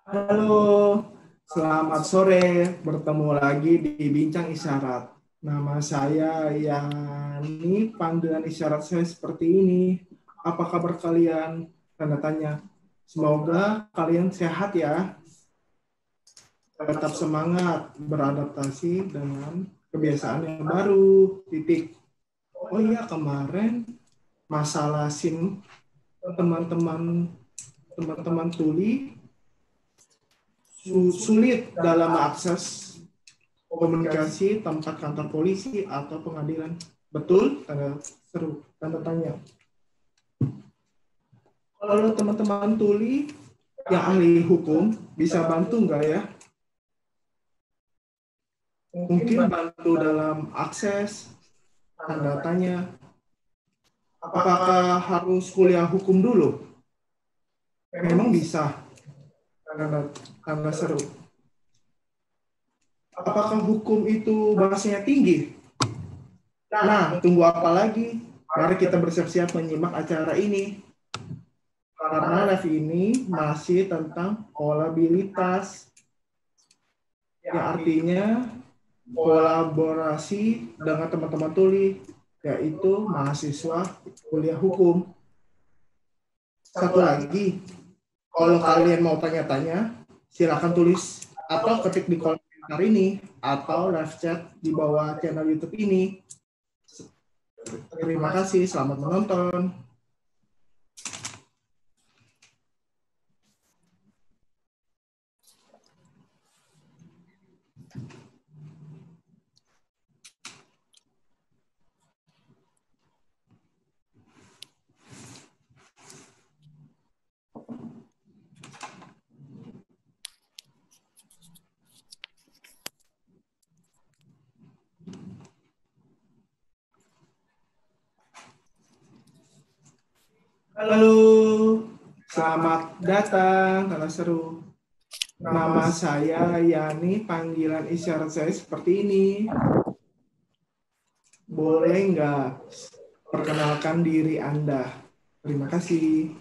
Halo, selamat sore. Bertemu lagi di Bincang Isyarat. Nama saya Yani, panggilan isyarat saya seperti ini. Apa kabar kalian? Tanda tanya. Semoga kalian sehat ya. Tetap semangat beradaptasi dengan kebiasaan yang baru. Titik. Oh iya, kemarin masalah SIM teman-teman teman-teman tuli sulit dalam akses komunikasi tempat kantor polisi atau pengadilan. Betul? Tanda tanya. Kalau teman-teman tuli yang ahli hukum bisa bantu nggak ya? Mungkin bantu dalam akses, tanda tanya. Apakah harus kuliah hukum dulu? Memang bisa. Tanda seru. Apakah hukum itu bahasanya tinggi? Nah, tunggu apa lagi? Mari kita bersiap-siap menyimak acara ini. Karena live ini masih tentang kolabilitas, yang artinya kolaborasi dengan teman-teman tuli, yaitu mahasiswa kuliah hukum. Satu lagi, kalau kalian mau tanya-tanya, silakan tulis atau ketik di kolom komentar ini atau live chat di bawah channel YouTube ini. Terima kasih, selamat menonton. Halo, selamat datang, karena seru. Nama saya Yani, panggilan isyarat saya seperti ini. Boleh nggak perkenalkan diri Anda? Terima kasih.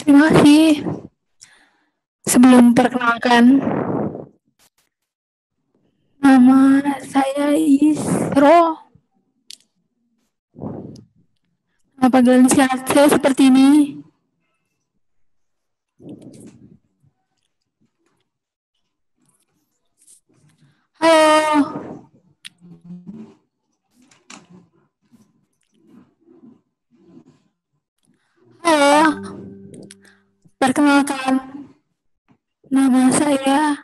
Terima kasih. Sebelum perkenalkan, nama saya Isro. Nama panggilan singkat saya seperti ini. Halo. Halo. Perkenalkan, nama saya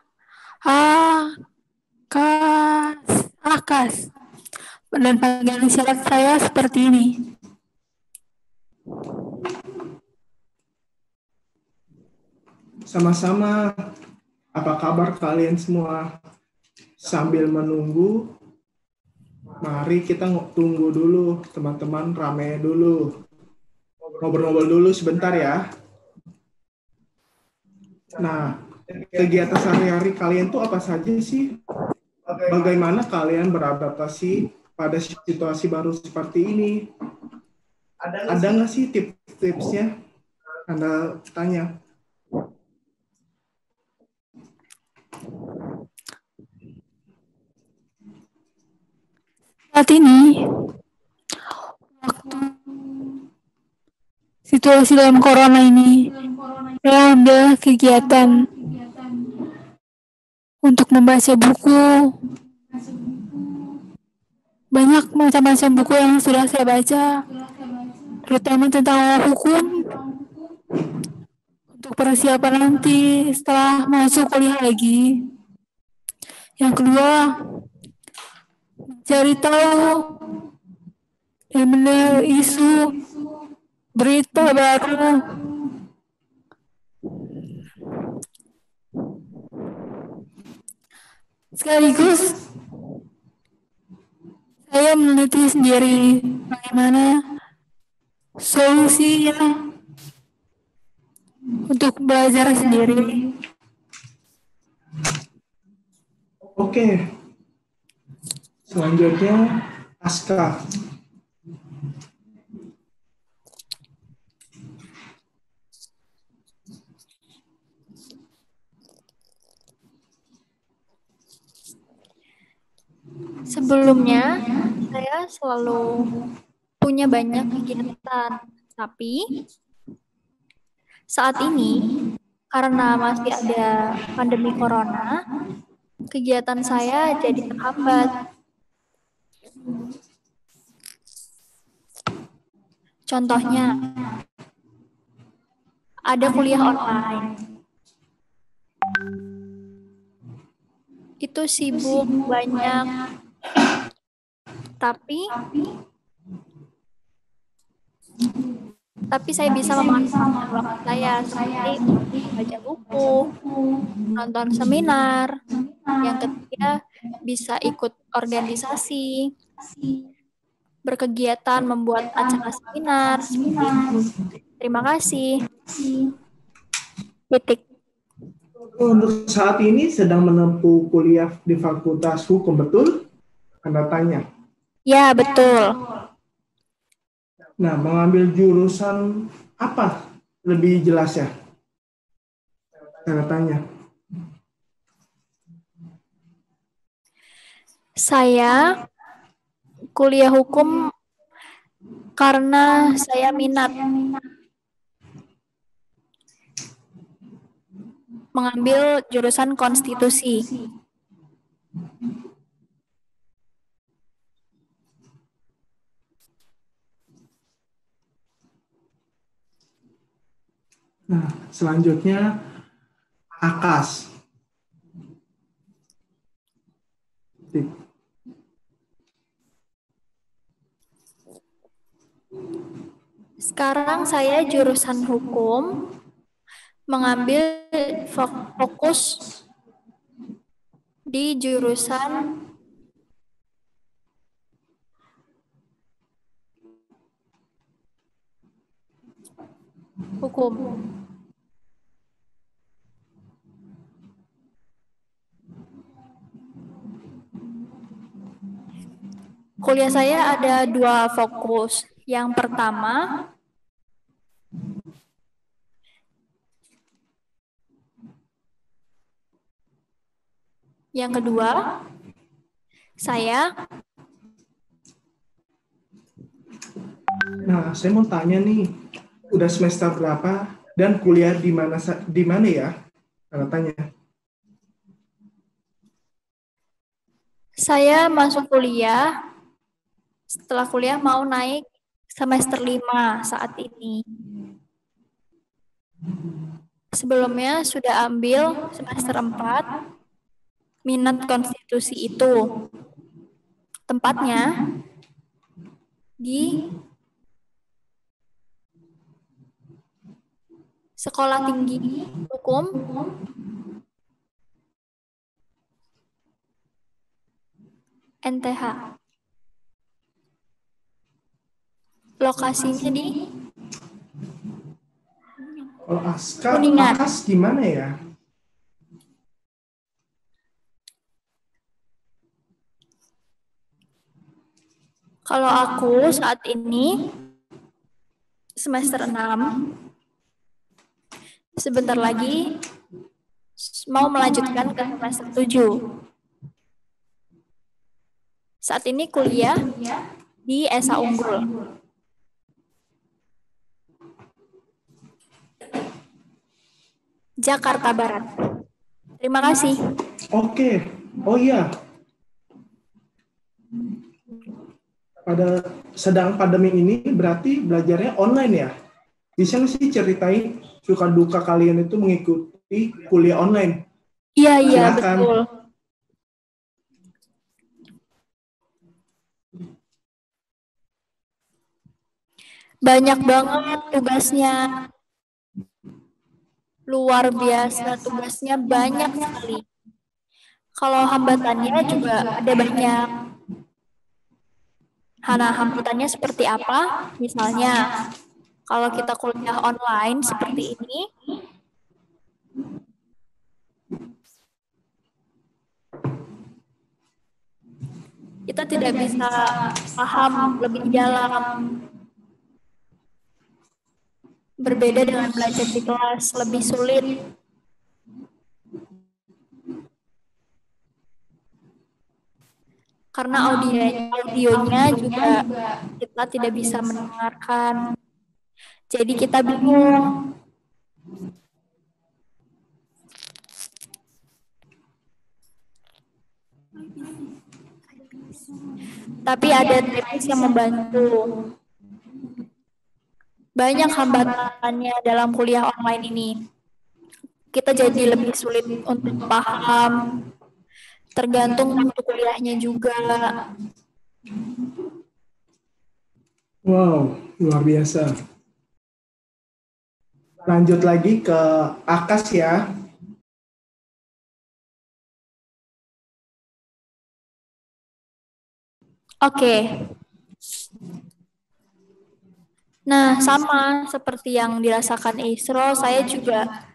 Akas. Dan panggilan singkat saya seperti ini. Sama-sama. Apa kabar kalian semua? Sambil menunggu, mari kita tunggu dulu, teman-teman, rame dulu. Ngobrol-ngobrol dulu sebentar ya. Nah, kegiatan sehari-hari kalian tuh apa saja sih? Bagaimana kalian beradaptasi pada situasi baru seperti ini? Ada nggak sih tips-tipsnya? Anda tanya. Saat ini, waktu situasi dalam corona ini, saya ada kegiatan untuk membaca buku. Banyak macam-macam buku yang sudah saya baca, terutama tentang hukum, untuk persiapan nanti setelah masuk kuliah lagi. Yang kedua, cari tahu dan mendengar isu berita baru. Sekaligus saya meneliti sendiri bagaimana solusinya untuk belajar sendiri. Oke. Selanjutnya, Aska. Sebelumnya, saya selalu punya banyak kegiatan, tapi saat ini karena masih ada pandemi corona, kegiatan saya jadi terhambat. Contohnya, ada kuliah online. Itu sibuk banyak, tapi saya bisa memanfaatkan waktu saya seperti baca buku, nonton seminar, yang ketiga bisa ikut organisasi, berkegiatan membuat acara seminar, seperti itu. Terima kasih. Titik. Untuk saat ini sedang menempuh kuliah di Fakultas Hukum, betul? Tanda tanya. Ya, betul. Nah, mengambil jurusan apa? Lebih jelas ya? Tanda tanya. Saya kuliah hukum karena saya minat mengambil jurusan konstitusi. Nah, selanjutnya AKAS. Sekarang saya jurusan hukum, mengambil fokus di jurusan hukum. Kuliah saya ada 2 fokus. Yang pertama, yang kedua, saya. Nah, saya mau tanya nih, udah semester berapa dan kuliah di mana ya? Tanda tanya. Saya masuk kuliah, setelah kuliah mau naik semester 5 saat ini. Sebelumnya sudah ambil semester 4, minat konstitusi itu. Tempatnya di Sekolah Tinggi Hukum NTH. Lokasinya di Kuningan. AKAS gimana ya? Kalau aku saat ini semester 6, sebentar lagi mau melanjutkan ke semester 7. Saat ini kuliah di Esa Unggul. Jakarta Barat. Terima kasih. Oke. Oh iya. Pada sedang pandemi ini berarti belajarnya online ya? Bisa nggak sih ceritain suka duka kalian itu mengikuti kuliah online? Iya, Silakan. betul. Banyak banget tugasnya. Luar biasa, tugasnya banyak sekali. Kalau hambatannya juga ada banyak. Hambatannya seperti apa? Misalnya, kalau kita kuliah online seperti ini, kita tidak bisa paham lebih dalam. Berbeda dengan belajar di kelas, lebih sulit. karena audionya juga kita tidak bisa mendengarkan. Jadi kita bingung. Tapi ada tips yang membantu. Banyak hambatannya dalam kuliah online ini. Kita jadi lebih sulit untuk paham, tergantung waktu kuliahnya juga. Wow, luar biasa. Lanjut lagi ke Akas ya. Oke. Nah, sama seperti yang dirasakan Isro, saya juga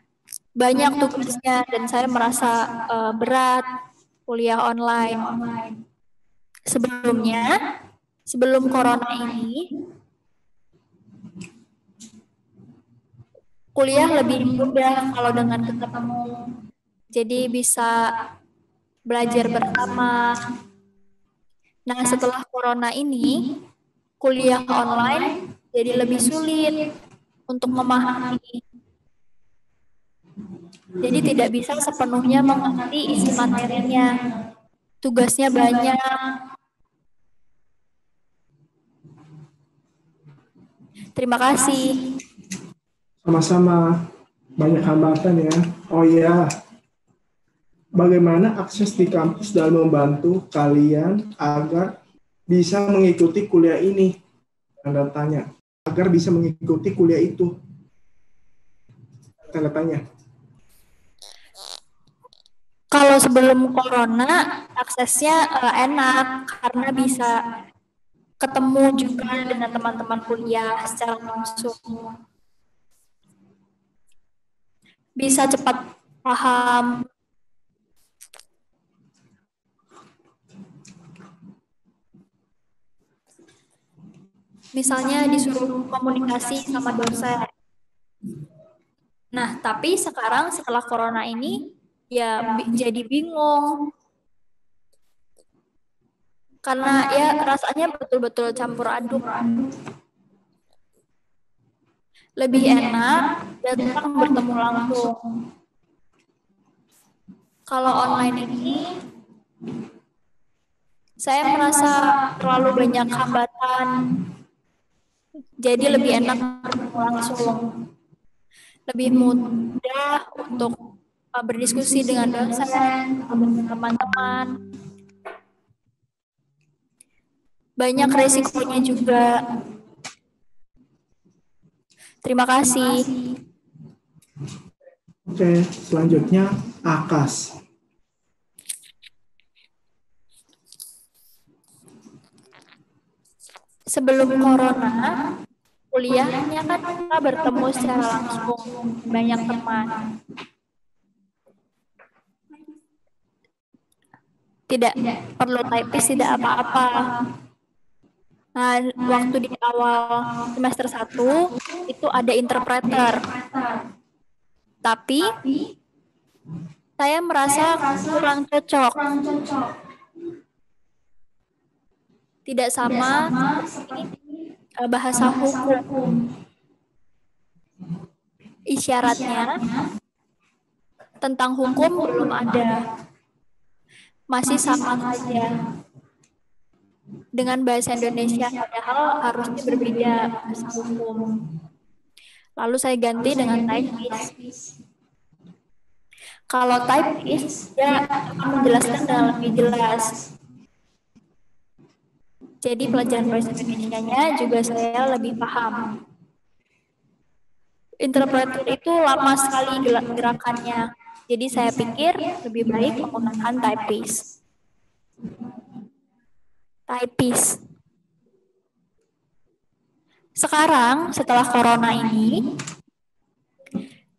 banyak tugasnya dan saya merasa berat kuliah online. Sebelum corona ini, kuliah lebih mudah kalau dengan ketemu. Jadi bisa belajar bersama. Nah, setelah corona ini, kuliah online jadi lebih sulit untuk memahami. Jadi tidak bisa sepenuhnya mengerti isi materinya. Tugasnya banyak. Terima kasih. Sama-sama. Banyak hambatan ya. Oh iya. Bagaimana akses di kampus dalam membantu kalian agar bisa mengikuti kuliah ini? Tanda tanya. Agar bisa mengikuti kuliah itu. Tanda tanya. Kalau sebelum corona, aksesnya enak karena bisa ketemu juga dengan teman-teman kuliah secara langsung. Bisa cepat paham. Misalnya disuruh komunikasi sama dosen. Nah, tapi sekarang setelah corona ini, ya jadi bingung. Karena ya rasanya betul-betul campur aduk. Lebih enak datang bertemu langsung. Kalau online ini, saya merasa terlalu banyak hambatan. Jadi lebih enak bertemu langsung. Lebih mudah untuk berdiskusi dengan dosen atau dengan teman-teman. Banyak resikonya juga. Terima kasih. Oke, selanjutnya Akas. Sebelum corona, kuliahnya kan kita bertemu secara langsung, banyak teman. Tidak perlu typist, tidak apa-apa. Nah, waktu di awal semester 1 itu ada interpreter. Tapi saya merasa kurang cocok. Tidak sama seperti bahasa hukum. Isyaratnya tentang hukum belum ada. Masih sama saja dengan bahasa Indonesia, padahal harusnya berbeda bahasa hukum. Lalu saya ganti dengan typist. Kalau typist, dia akan menjelaskan dengan lebih jelas. Jadi pelajaran bahasa Indonesianya juga saya lebih paham. Interpreter itu lama sekali gerakannya. Jadi saya pikir lebih baik menggunakan typist. Sekarang setelah corona ini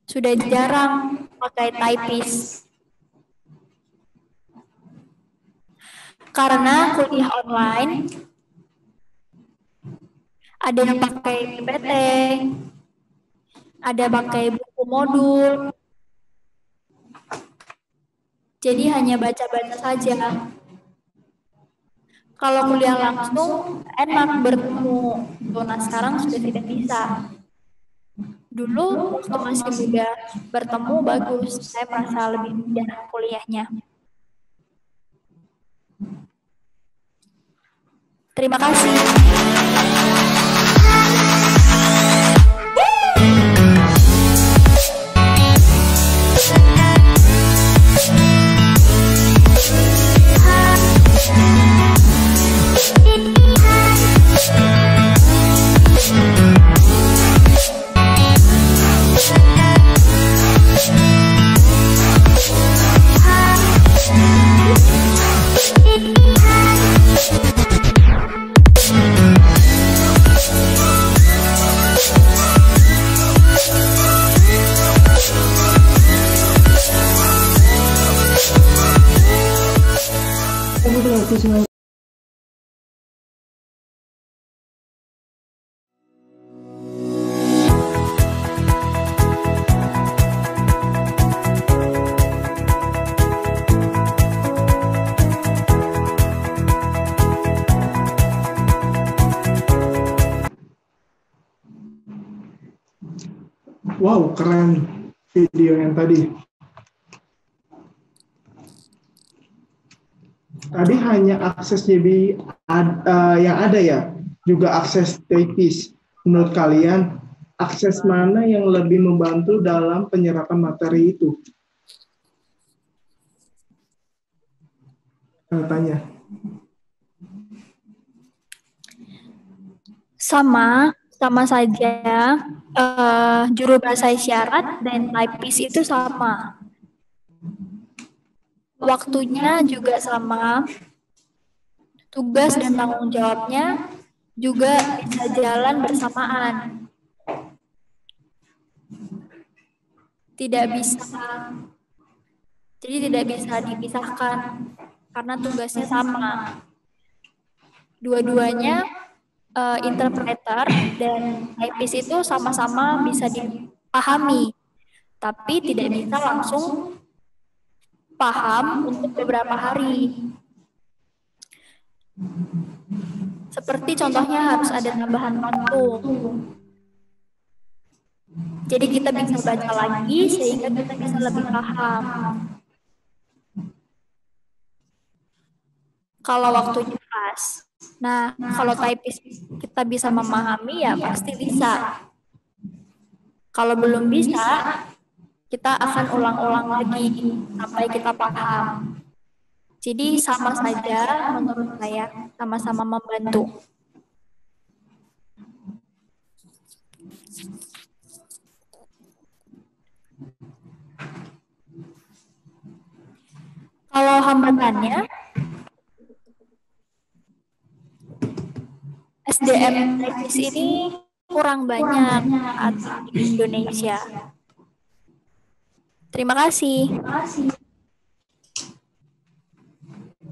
sudah jarang pakai typist. Karena kuliah online ada yang pakai PPT, ada pakai buku modul. Jadi hanya baca-baca saja. Kalau kuliah langsung enak bertemu. Nah, sekarang sudah tidak bisa. Dulu waktu masih muda bertemu bagus. Saya merasa lebih mudah kuliahnya. Terima kasih. Wow, keren video yang tadi. Tadi hanya akses JB yang ada ya, juga akses typist. Menurut kalian, akses mana yang lebih membantu dalam penyerapan materi itu? Tanya. Sama saja. Juru bahasa isyarat dan typist itu sama. Waktunya juga sama. Tugas dan tanggung jawabnya juga bisa jalan bersamaan. Jadi tidak bisa dipisahkan karena tugasnya sama. Dua-duanya interpreter dan typist itu sama-sama bisa dipahami, tapi tidak bisa langsung paham untuk beberapa hari. Seperti contohnya harus ada tambahan waktu. Jadi kita bisa baca lagi sehingga kita bisa lebih paham. Kalau waktunya pas. Nah, kalau typist kita bisa memahami ya pasti bisa. Kalau belum bisa, kita akan ulang-ulang lagi sampai kita paham. Jadi sama saja menurut saya, sama-sama membantu. Kalau hambatannya, SDM typist ini kurang banyak di Indonesia. Terima kasih.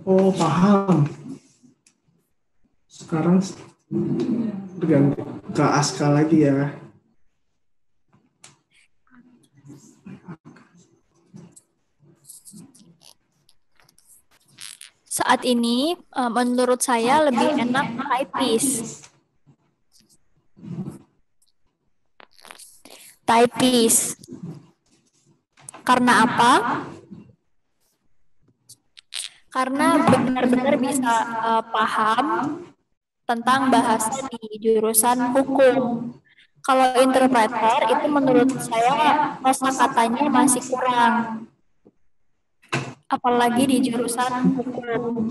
Oh, paham. Sekarang berganti ke Aska lagi ya. Saat ini, menurut saya lebih enak typist. Karena apa? Karena benar-benar bisa paham tentang bahasa di jurusan hukum. Kalau interpreter itu menurut saya kosakatanya masih kurang. Apalagi di jurusan hukum.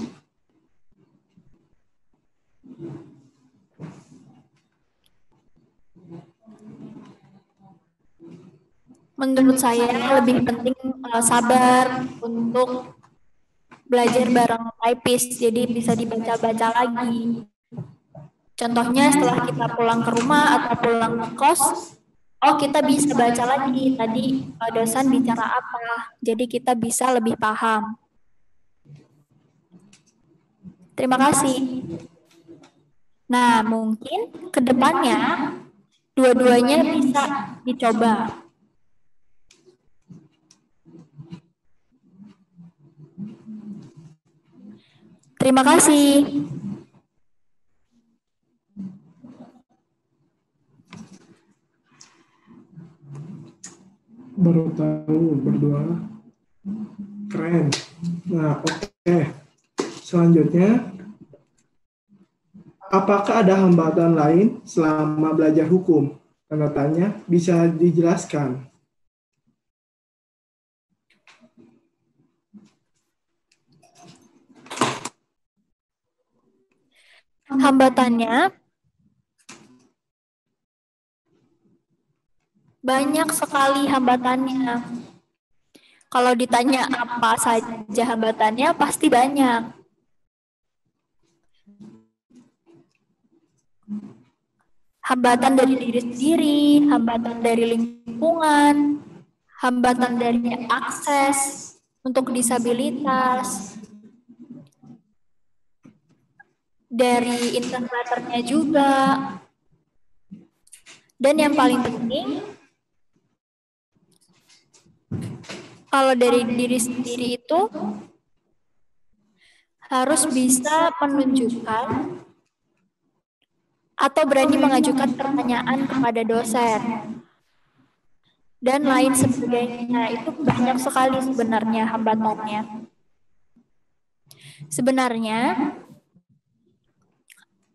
Menurut saya lebih penting sabar untuk belajar bareng typist, jadi bisa dibaca-baca lagi. Contohnya setelah kita pulang ke rumah atau pulang ke kos, kita bisa baca lagi tadi dosen bicara apa, jadi kita bisa lebih paham. Terima kasih. Nah, mungkin ke depannya dua-duanya bisa dicoba. Terima kasih. Baru tahu berdua. Keren. Nah, oke. Selanjutnya, apakah ada hambatan lain selama belajar hukum? Tanda tanya, bisa dijelaskan? Hambatannya banyak sekali hambatannya. Kalau ditanya apa saja hambatannya, pasti banyak. Hambatan dari diri sendiri, hambatan dari lingkungan, hambatan dari akses untuk disabilitas, dari interpreternya juga. Dan yang paling penting, kalau dari diri sendiri itu harus bisa menunjukkan atau berani mengajukan pertanyaan kepada dosen dan lain sebagainya. Itu banyak sekali sebenarnya hambatannya. Sebenarnya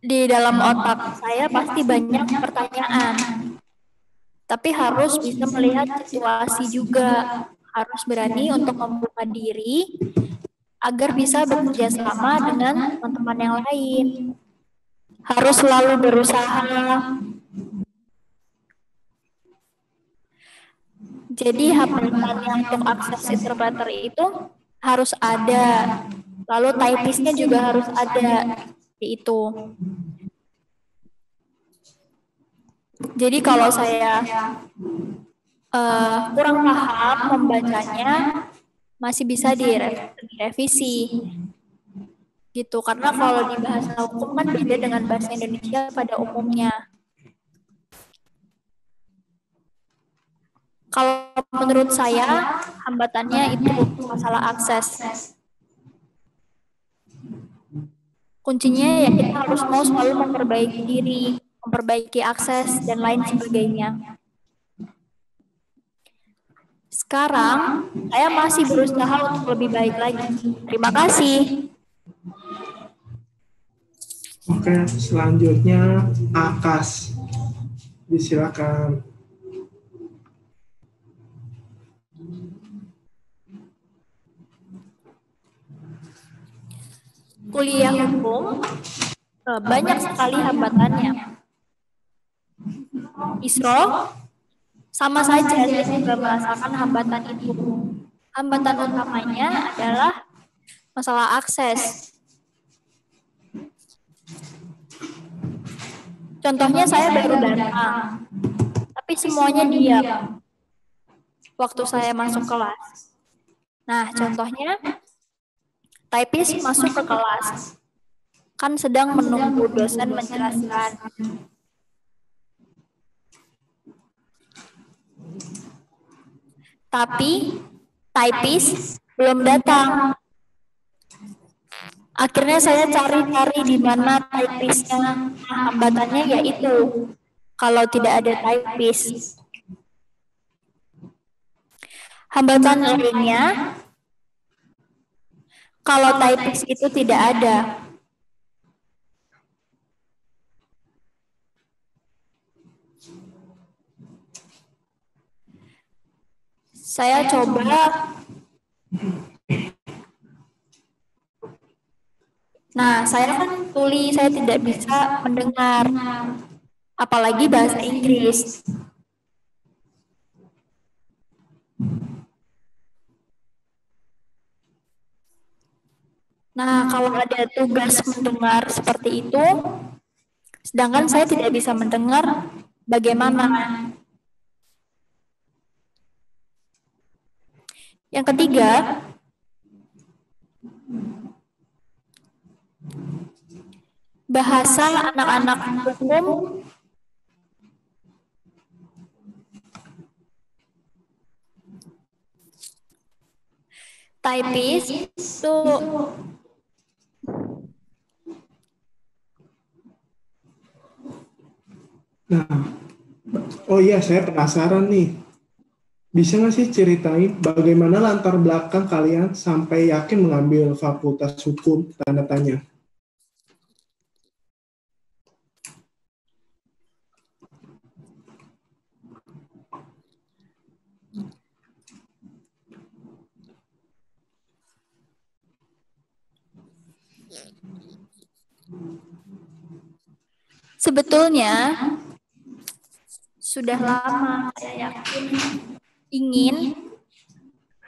di dalam otak saya pasti banyak pertanyaan, tapi harus bisa melihat situasi juga, harus berani untuk membuka diri agar bisa bekerja sama dengan teman-teman yang lain. Harus selalu berusaha. Jadi hambatan yang untuk akses interpreter itu harus ada. Lalu typistnya juga harus ada. Itu. Jadi kalau saya kurang paham membacanya, masih bisa direvisi. Gitu, karena kalau di bahasa hukum kan beda dengan bahasa Indonesia pada umumnya. Kalau menurut saya, hambatannya itu masalah akses. Kuncinya ya kita harus mau selalu memperbaiki diri, memperbaiki akses, dan lain sebagainya. Sekarang, saya masih berusaha untuk lebih baik lagi. Terima kasih. Oke, selanjutnya Akas. Disilakan. Kuliah hukum banyak sekali hambatannya. Isro sama saja saya juga merasakan hambatan itu. Hambatan utamanya adalah masalah akses. Contohnya saya baru datang, tapi semuanya diam waktu saya masuk kelas. Nah, contohnya typist masuk ke kelas, kan sedang menunggu dosen menjelaskan. Tapi typist belum datang. Akhirnya saya cari-cari di mana typistnya. Hambatannya yaitu kalau tidak ada typist. Hambatan lainnya, kalau typist itu tidak ada. Saya coba. Nah, saya kan tuli, saya tidak bisa mendengar. Apalagi bahasa Inggris. Nah, kalau ada tugas mendengar seperti itu, sedangkan saya tidak bisa mendengar, bagaimana? Yang ketiga, bahasa anak-anak hukum typist itu Nah, oh iya, saya penasaran nih. Bisa nggak sih ceritain bagaimana latar belakang kalian sampai yakin mengambil Fakultas Hukum? Tanda tanya. Sebetulnya sudah lama saya yakin ingin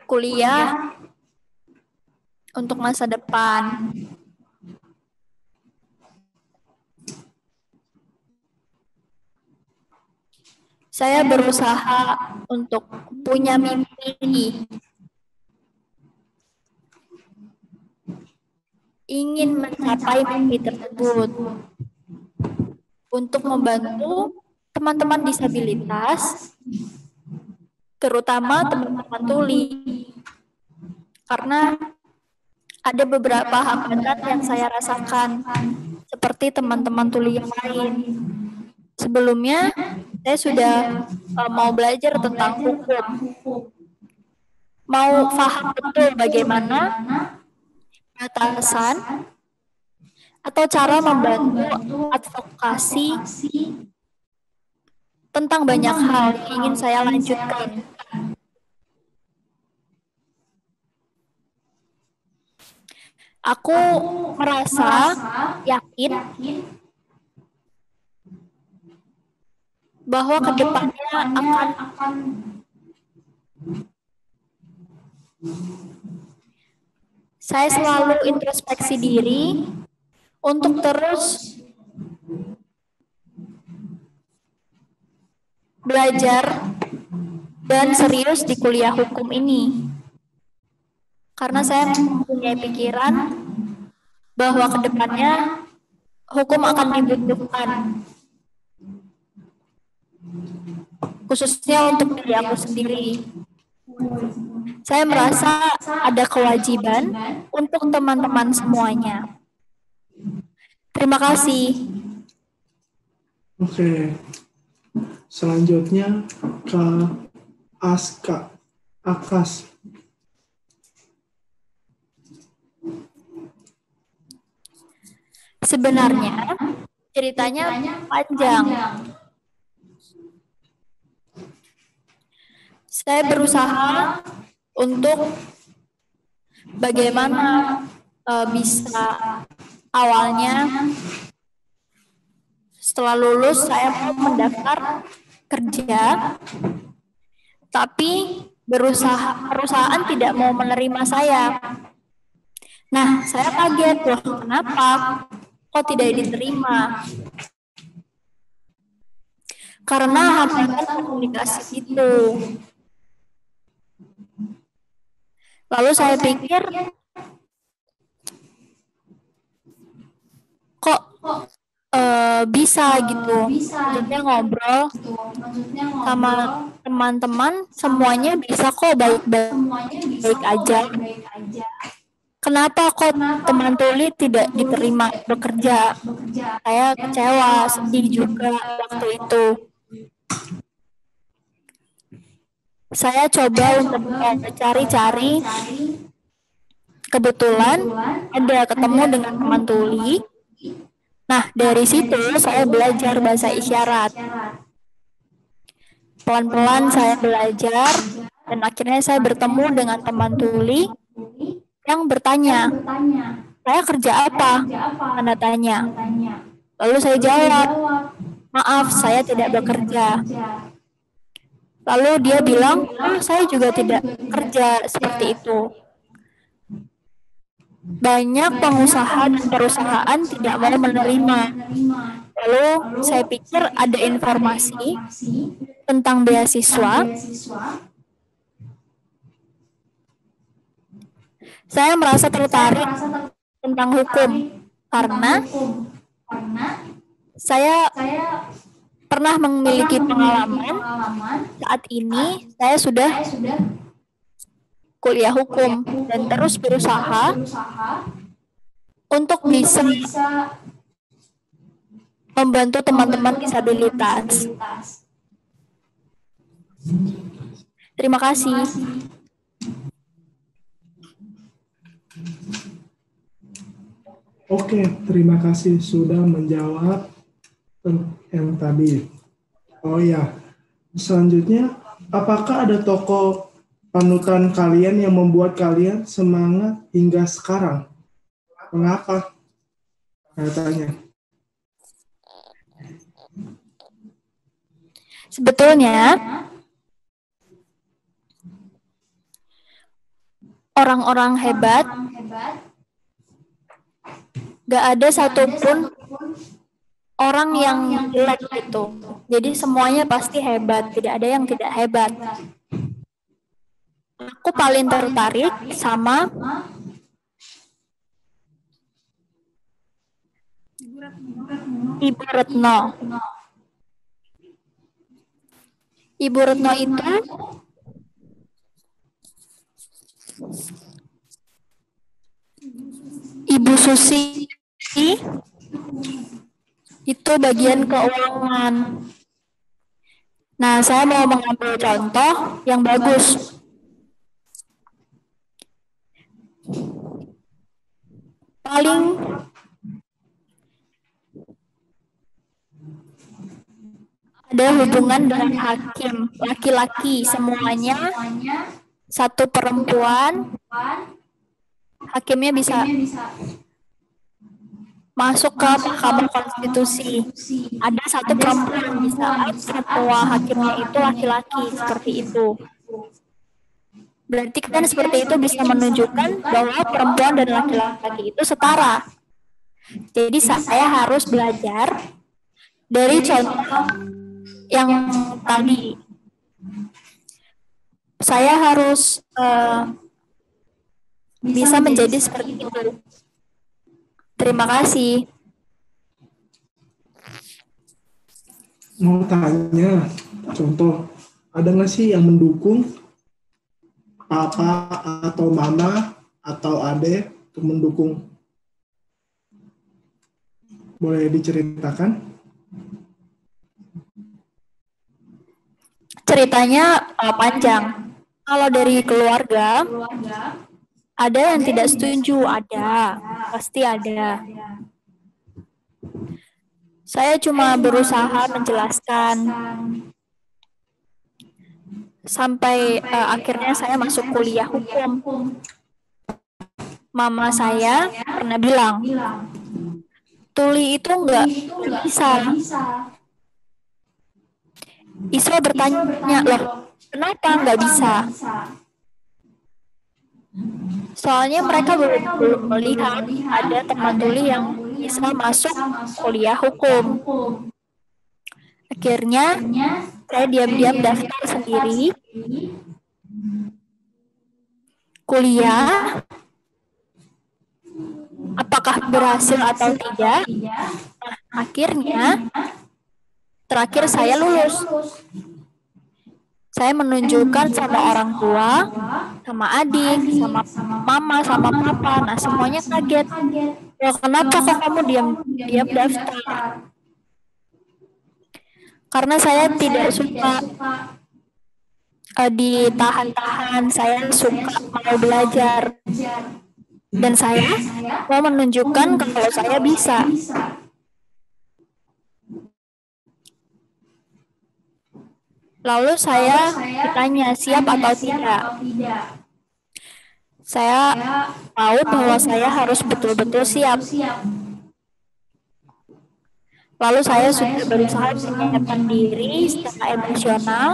kuliah untuk masa depan. Saya berusaha untuk punya mimpi, ingin mencapai mimpi tersebut untuk membantu teman-teman disabilitas, terutama teman-teman tuli, karena ada beberapa hambatan yang saya rasakan, seperti teman-teman tuli yang lain. Sebelumnya, saya sudah mau belajar tentang hukum, mau paham betul bagaimana batasan atau cara membantu advokasi tentang banyak hal yang ingin saya lanjutkan. Aku merasa yakin bahwa kedepannya akan saya selalu introspeksi diri untuk terus belajar dan serius di kuliah hukum ini. Karena saya mempunyai pikiran bahwa kedepannya hukum akan dibutuhkan, khususnya untuk diri aku sendiri. Saya merasa ada kewajiban untuk teman-teman semuanya. Terima kasih. Oke. Selanjutnya ke Akas. Sebenarnya ceritanya panjang. Saya berusaha untuk bagaimana bisa awalnya setelah lulus saya mau mendaftar kerja, tapi perusahaan tidak mau menerima saya. Nah, saya kaget, loh kenapa? Kok tidak diterima? Karena hambatan komunikasi itu. Lalu saya pikir, kok bisa gitu, maksudnya ngobrol sama teman-teman, semuanya bisa kok baik-baik aja. Kenapa kok teman tuli tidak diterima bekerja? Saya kecewa, sedih juga waktu itu. Saya coba untuk cari-cari, kebetulan ada ketemu dengan teman tuli. Nah, dari situ saya belajar bahasa isyarat. Pelan-pelan saya belajar, dan akhirnya saya bertemu dengan teman tuli yang bertanya, saya kerja apa? Tanda tanya. Lalu saya jawab, maaf, saya tidak bekerja. Lalu dia bilang, saya juga tidak kerja, seperti itu. Banyak pengusaha dan perusahaan tidak mau menerima. Lalu saya pikir ada informasi tentang beasiswa. Saya merasa tertarik tentang hukum karena saya pernah memiliki pengalaman. Saat ini saya sudah kuliah hukum dan terus berusaha untuk bisa membantu teman-teman disabilitas. Terima kasih. Oke, terima kasih sudah menjawab yang tadi. Oh ya, selanjutnya, apakah ada tokoh panutan kalian yang membuat kalian semangat hingga sekarang? Mengapa? Katanya. Sebetulnya, orang-orang hebat gak ada satupun orang yang jelek gitu. Jadi semuanya pasti hebat, tidak ada yang tidak hebat. Aku paling tertarik sama Ibu Retno. Ibu Retno itu Ibu Susi itu bagian keuangan. Nah, saya mau mengambil contoh yang bagus. Paling ada hubungan dengan hakim, laki-laki semuanya, satu perempuan, hakimnya bisa masuk ke Mahkamah Konstitusi. Ada satu perempuan di saat ketua hakimnya itu laki-laki, seperti itu. Berarti kan seperti itu bisa menunjukkan bahwa perempuan dan laki-laki itu setara. Jadi saya harus belajar dari contoh yang tadi. Saya harus bisa menjadi seperti itu. Terima kasih. Mau tanya, contoh, ada nggak sih yang mendukung papa atau mama atau ade untuk mendukung? Boleh diceritakan? Ceritanya panjang. Kalau dari keluarga, ada yang tidak setuju, ada, pasti ada. Saya cuma berusaha menjelaskan sampai akhirnya saya masuk kuliah hukum. Mama saya pernah bilang, Tuli itu nggak bisa. Isra bertanya, loh, kenapa nggak bisa? Soalnya mereka belum melihat ada teman Tuli yang bisa masuk kuliah hukum. Akhirnya saya diam-diam daftar sendiri kuliah. Apakah berhasil atau tidak? Nah, akhirnya terakhir saya lulus. Saya menunjukkan sama orang tua, sama adik, sama mama, sama papa. Nah, semuanya kaget. Ya, kenapa kok kamu diam daftar? Karena saya tidak suka ditahan-tahan. Saya suka mau belajar. Dan saya mau menunjukkan kalau saya bisa. Lalu saya ditanya siap atau tidak. Saya tahu bahwa saya harus betul-betul siap. Lalu saya sudah berusaha menyiapkan diri secara emosional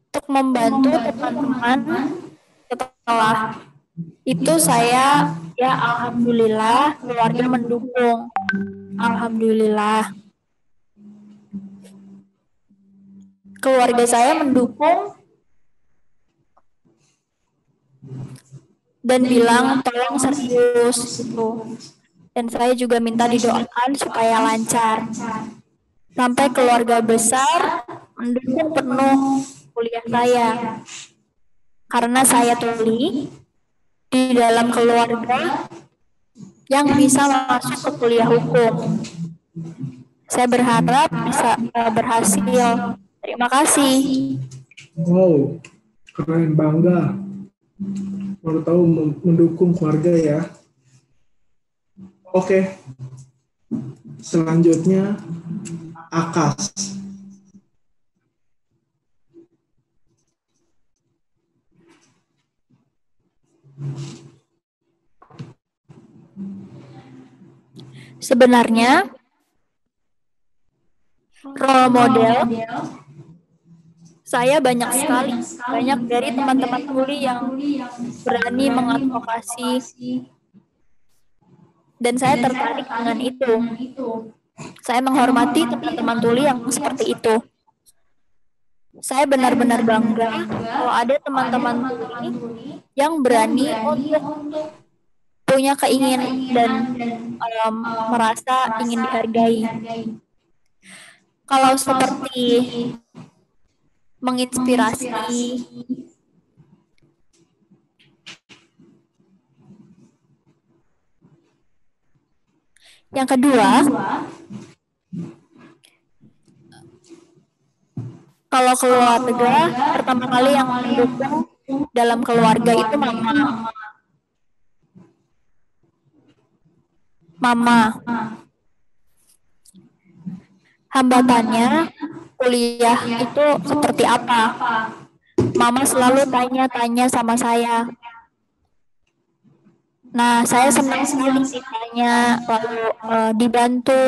untuk membantu teman-teman. Setelah itu saya, ya alhamdulillah, keluarga mendukung. Alhamdulillah. Keluarga saya mendukung dan bilang tolong serius gitu. Dan saya juga minta didoakan supaya lancar. Sampai keluarga besar mendukung penuh kuliah saya. Karena saya Tuli di dalam keluarga yang bisa masuk ke kuliah hukum. Saya berharap bisa berhasil. Terima kasih. Wow, keren, bangga. Baru tahu mendukung keluarga ya. Oke, selanjutnya Akas. Sebenarnya role model saya banyak sekali, banyak dari teman-teman tuli yang berani mengadvokasi, dan saya tertarik dengan itu. Saya menghormati teman-teman tuli yang seperti itu. Saya benar-benar bangga kalau ada teman-teman tuli yang berani untuk punya keinginan dan merasa ingin dihargai. Kalau seperti menginspirasi, yang kedua, kalau keluarga, pertama kali yang mendukung dalam keluarga itu mama. Hambatannya kuliah itu seperti apa? Mama selalu tanya-tanya sama saya. Nah, saya senang sekali ditanya, lalu dibantu,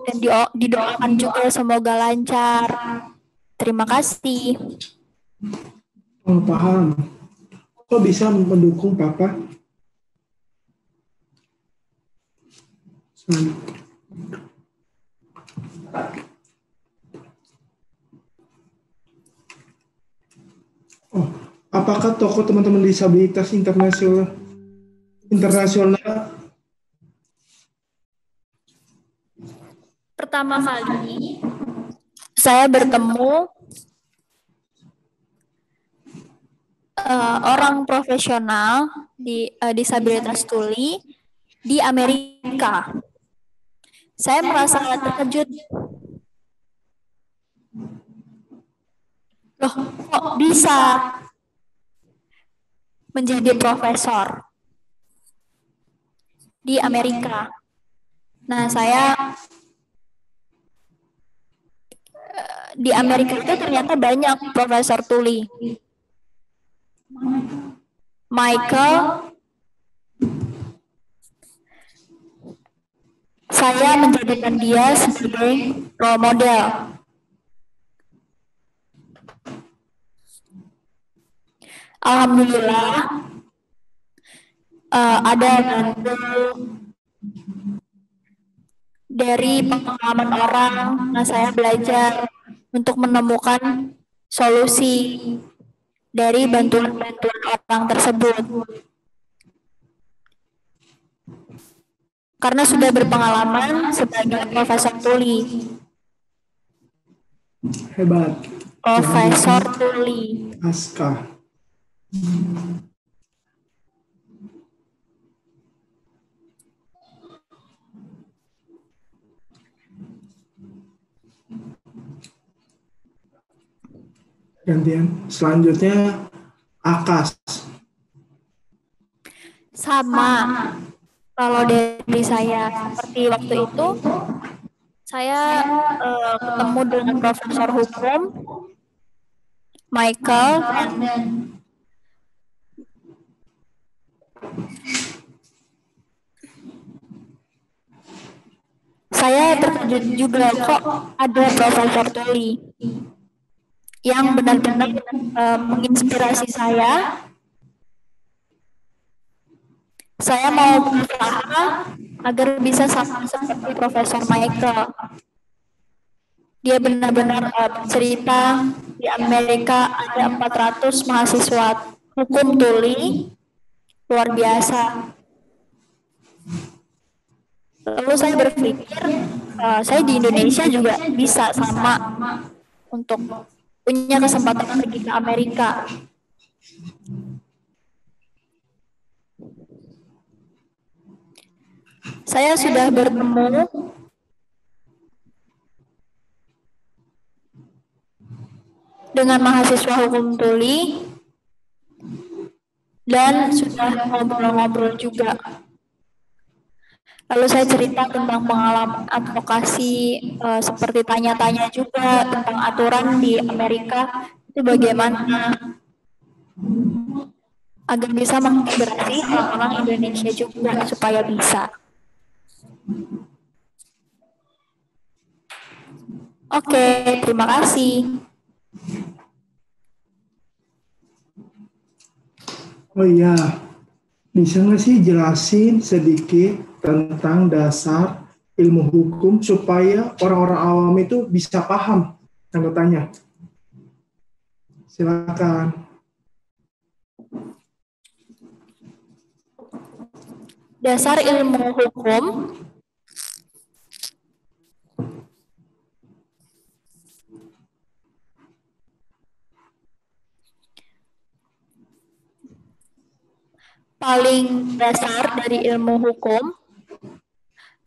dan didoakan juga semoga lancar. Terima kasih. Oh, paham. Kok bisa mendukung Papa? Oh, apakah tokoh teman-teman disabilitas internasional Pertama kali saya bertemu orang profesional di disabilitas tuli di Amerika. Saya merasa terkejut. Loh, kok bisa menjadi profesor di Amerika? Nah, saya di Amerika itu ternyata banyak profesor tuli. Michael, saya menjadikan dia sebagai role model. Alhamdulillah, ada bantu dari pengalaman orang. Nah, saya belajar untuk menemukan solusi dari bantuan-bantuan orang tersebut. Karena sudah berpengalaman sebagai profesor tuli. Hebat. Profesor tuli. Aska. Gantian. Selanjutnya Akas. Sama. Kalau dari saya seperti waktu itu, saya ketemu dengan profesor hukum Michael, dan saya terkejut juga kok ada profesor tuli yang benar-benar menginspirasi saya. Saya mau berusaha agar bisa sama seperti Profesor Michael. Dia benar-benar cerita di Amerika ada 400 mahasiswa hukum tuli, luar biasa. Lalu saya berpikir, saya di Indonesia juga bisa sama untuk punya kesempatan pergi ke Amerika. Saya sudah bertemu dengan mahasiswa hukum tuli dan sudah ngobrol-ngobrol juga. Lalu saya cerita tentang pengalaman advokasi, seperti tanya-tanya juga tentang aturan di Amerika itu bagaimana, agar bisa menginspirasi orang-orang Indonesia juga supaya bisa. Oke, terima kasih. Oh iya, bisa nggak sih jelasin sedikit tentang dasar ilmu hukum supaya orang-orang awam itu bisa paham? Tanda tanya. Silakan. Dasar ilmu hukum paling dasar dari ilmu hukum,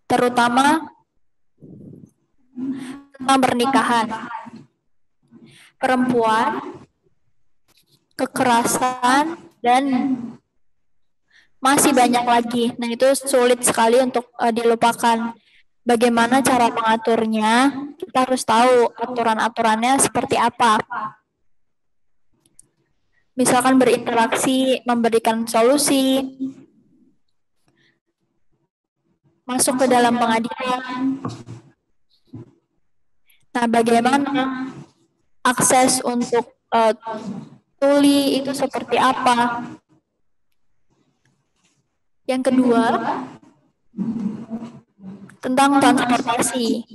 terutama tentang pernikahan, perempuan, kekerasan, dan masih banyak lagi. Nah, itu sulit sekali untuk dilupakan. Bagaimana cara mengaturnya? Kita harus tahu aturan-aturannya seperti apa. Misalkan berinteraksi, memberikan solusi, masuk ke dalam pengadilan. Nah, bagaimana akses untuk tuli itu seperti apa? Yang kedua, tentang transportasi.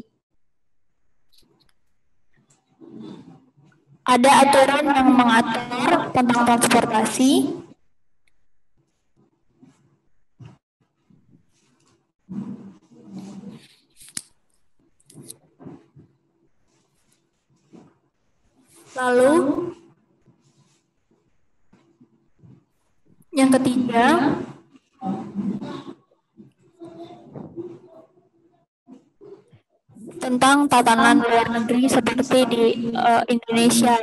Ada aturan yang mengatur tentang transportasi. Lalu, yang ketiga, tentang tatanan luar negeri seperti di Indonesia,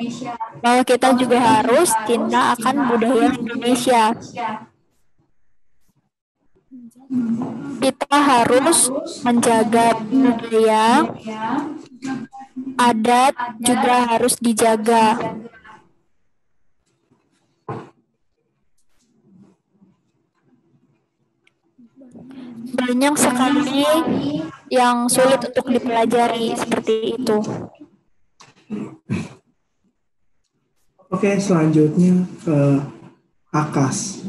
bahwa kita juga harus cinta akan budaya Indonesia. Kita harus menjaga budaya, adat juga harus dijaga. Banyak sekali yang sulit untuk dipelajari seperti itu. Oke, selanjutnya ke Akas.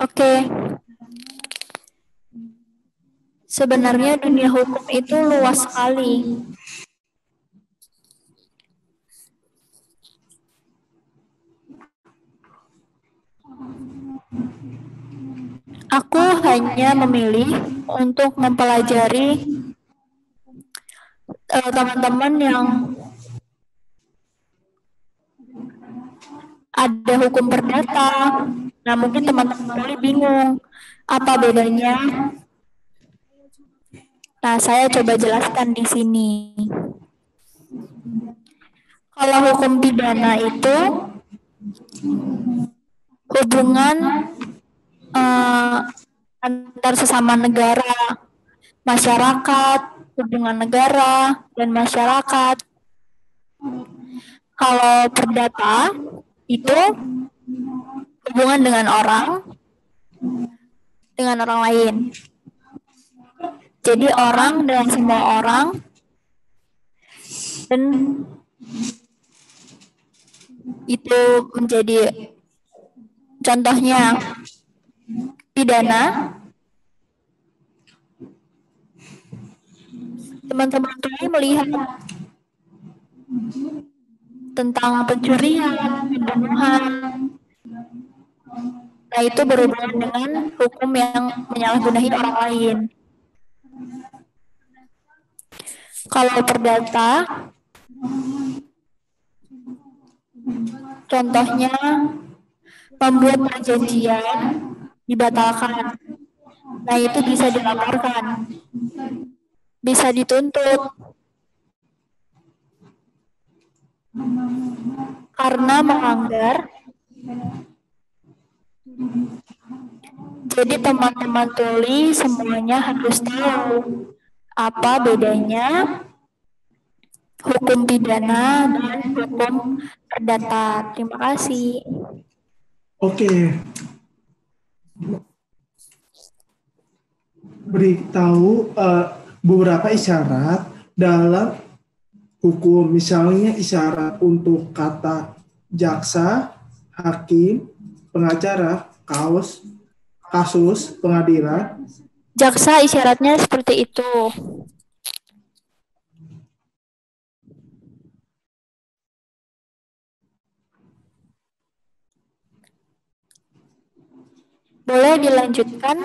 Oke. Sebenarnya dunia hukum itu luas sekali. Aku hanya memilih untuk mempelajari teman-teman yang ada hukum perdata. Nah, mungkin teman-teman bingung apa bedanya. Nah, saya coba jelaskan di sini. Kalau hukum pidana itu hubungan antar sesama negara, masyarakat, hubungan negara dan masyarakat. Kalau perdata itu hubungan dengan orang lain. Jadi orang dengan semua orang, dan itu menjadi contohnya pidana. Teman-teman tadi melihat tentang pencurian, pembunuhan. Nah, itu berhubungan dengan hukum yang menyalahgunakan orang lain. Kalau perdata, contohnya membuat perjanjian dibatalkan. Nah, itu bisa dilaporkan. bisa dituntut karena melanggar. Jadi teman-teman tuli semuanya harus tahu apa bedanya hukum pidana dan hukum perdata. Terima kasih. Oke. Beritahu beberapa isyarat dalam hukum. Misalnya isyarat untuk kata jaksa, hakim, pengacara, kasus, pengadilan. Jaksa isyaratnya seperti itu. Boleh dilanjutkan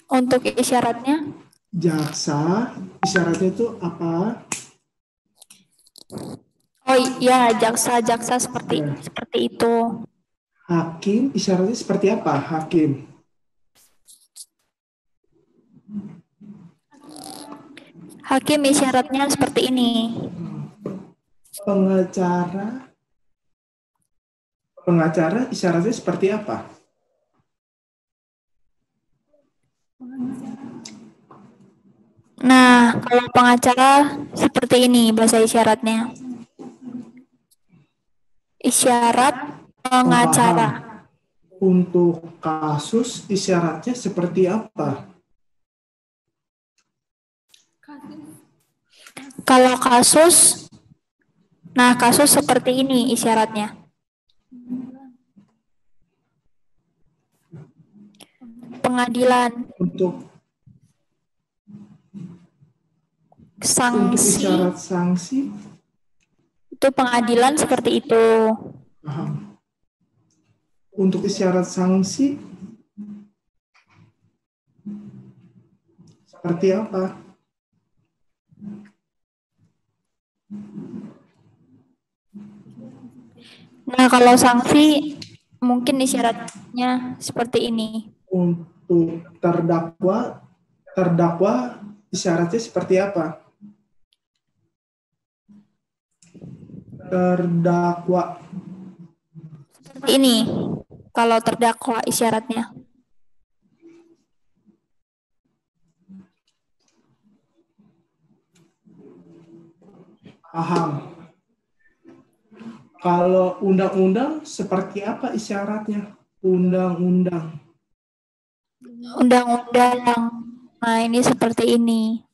untuk isyaratnya? Jaksa, isyaratnya itu apa? Oh iya, jaksa seperti itu. Hakim, isyaratnya seperti apa? Hakim. Hakim isyaratnya seperti ini. Pengacara isyaratnya seperti apa? Nah, kalau pengacara seperti ini bahasa isyaratnya. Isyarat pengacara. Untuk kasus isyaratnya seperti apa? Kalau kasus, nah kasus seperti ini isyaratnya. Pengadilan. Untuk sanksi. Isyarat sanksi Itu pengadilan seperti itu. Paham. Untuk isyarat sanksi seperti apa? Nah, kalau sanksi mungkin isyaratnya seperti ini. Untuk terdakwa isyaratnya seperti apa? Terdakwa. Seperti ini. Kalau terdakwa isyaratnya. Paham. Kalau undang-undang seperti apa isyaratnya? Undang-undang. Undang-undang. Nah, ini seperti ini.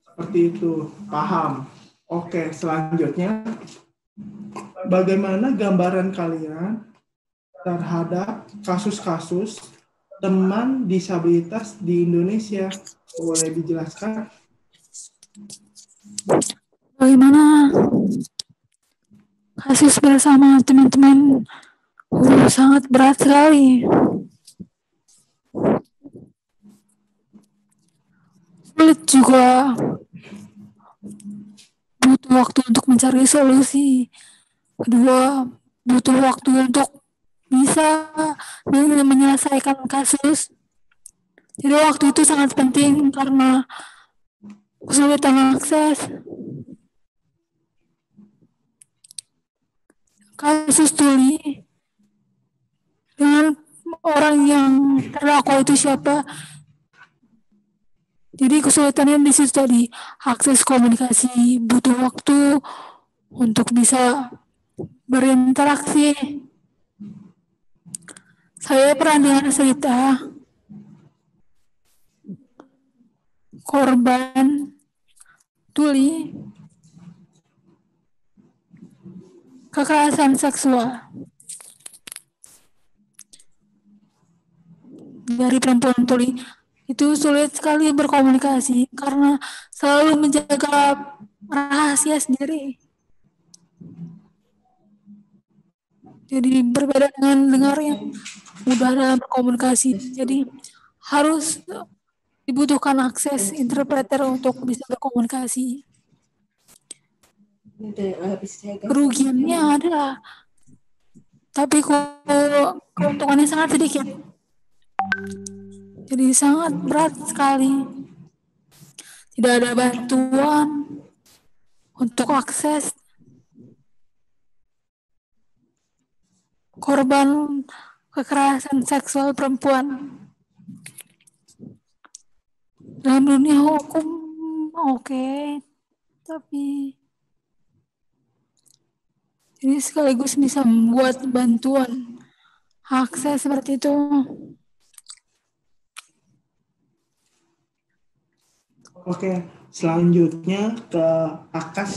Seperti itu. Paham. Oke, selanjutnya. Bagaimana gambaran kalian terhadap kasus-kasus teman disabilitas di Indonesia? Boleh dijelaskan? Bagaimana kasus bersama teman-teman sangat berat sekali. Sulit juga, butuh waktu untuk mencari solusi. Kedua, butuh waktu untuk bisa menyelesaikan kasus. Jadi waktu itu sangat penting karena kesulitan akses. Kasus tuli dengan orang yang terdakwa itu siapa. Jadi kesulitannya di situ tadi, akses komunikasi, butuh waktu untuk bisa berinteraksi. Saya pernah dengar cerita korban tuli kekerasan seksual dari perempuan tuli. Itu sulit sekali berkomunikasi karena selalu menjaga rahasia sendiri. Jadi berbeda dengan dengar yang mudah dalam berkomunikasi. Jadi harus dibutuhkan akses interpreter untuk bisa berkomunikasi. Kerugiannya ada, tapi keuntungannya sangat sedikit. Jadi sangat berat sekali. tidak ada bantuan untuk akses korban kekerasan seksual perempuan. Dalam dunia hukum oke, tapi ini sekaligus bisa membuat bantuan akses seperti itu. Oke, selanjutnya ke Akas.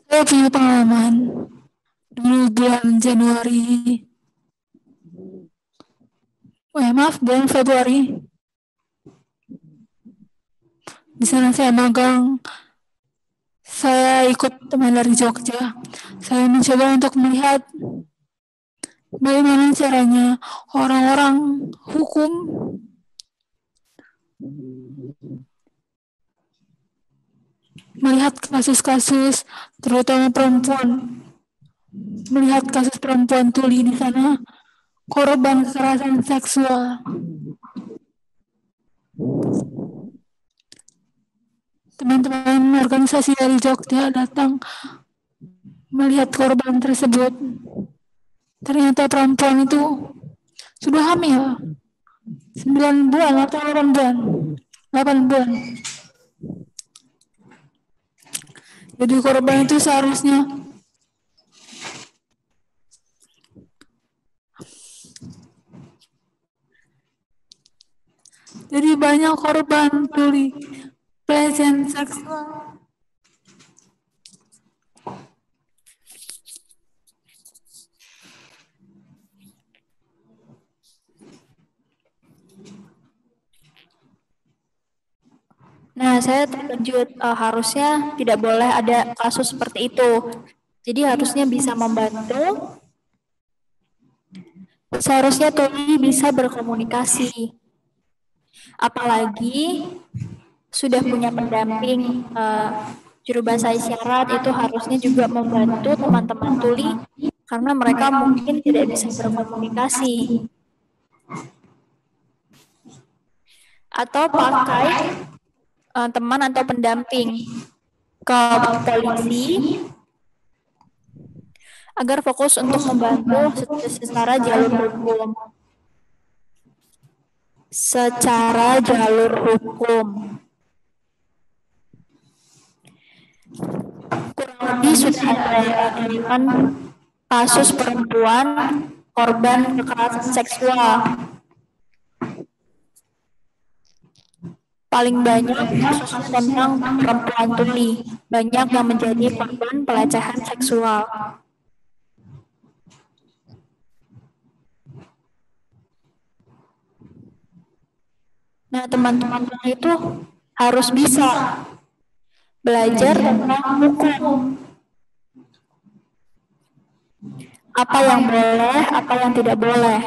Saya punya pengalaman dulu bulan Januari. Bulan Februari. Di sana saya magang. Saya ikut teman dari Jogja. Saya mencoba untuk melihat bagaimana caranya orang-orang hukum melihat kasus-kasus, terutama perempuan. Melihat kasus perempuan tuli di sana, korban kekerasan seksual. Teman-teman organisasi dari Jogja datang melihat korban tersebut. Ternyata perempuan itu sudah hamil 9 bulan atau 8 bulan. 8 bulan. Jadi korban itu seharusnya jadi banyak korban tuli pelecehan seksual. Nah, saya terkejut. Harusnya tidak boleh ada kasus seperti itu. Jadi harusnya bisa membantu. Seharusnya tuli bisa berkomunikasi. Apalagi sudah punya pendamping juru bahasa isyarat, itu harusnya juga membantu teman-teman tuli karena mereka mungkin tidak bisa berkomunikasi. Atau pakai teman atau pendamping ke polisi agar fokus untuk membantu secara jalur hukum. Secara jalur hukum. Kurang lebih sudah ada 8 kasus perempuan korban kekerasan seksual. Paling banyak kasus tentang perempuan tuli, banyak yang menjadi korban pelecehan seksual. Nah, teman-teman itu harus bisa belajar tentang hukum. Apa yang boleh, apa yang tidak boleh.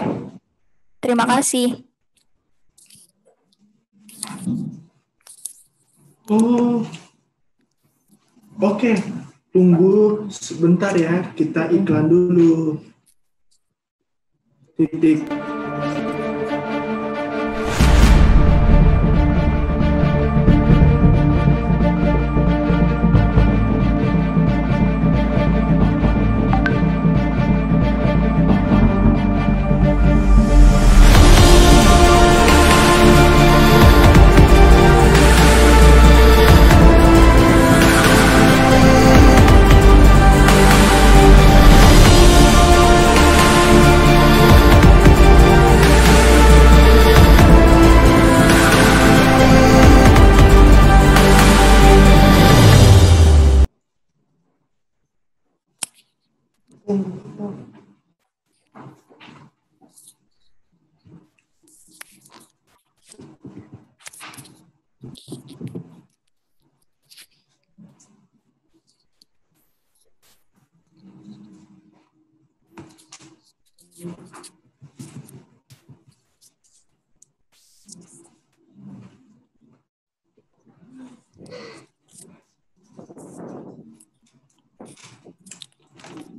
Terima kasih. Oh, oke. Tunggu sebentar ya, kita iklan dulu. Titik.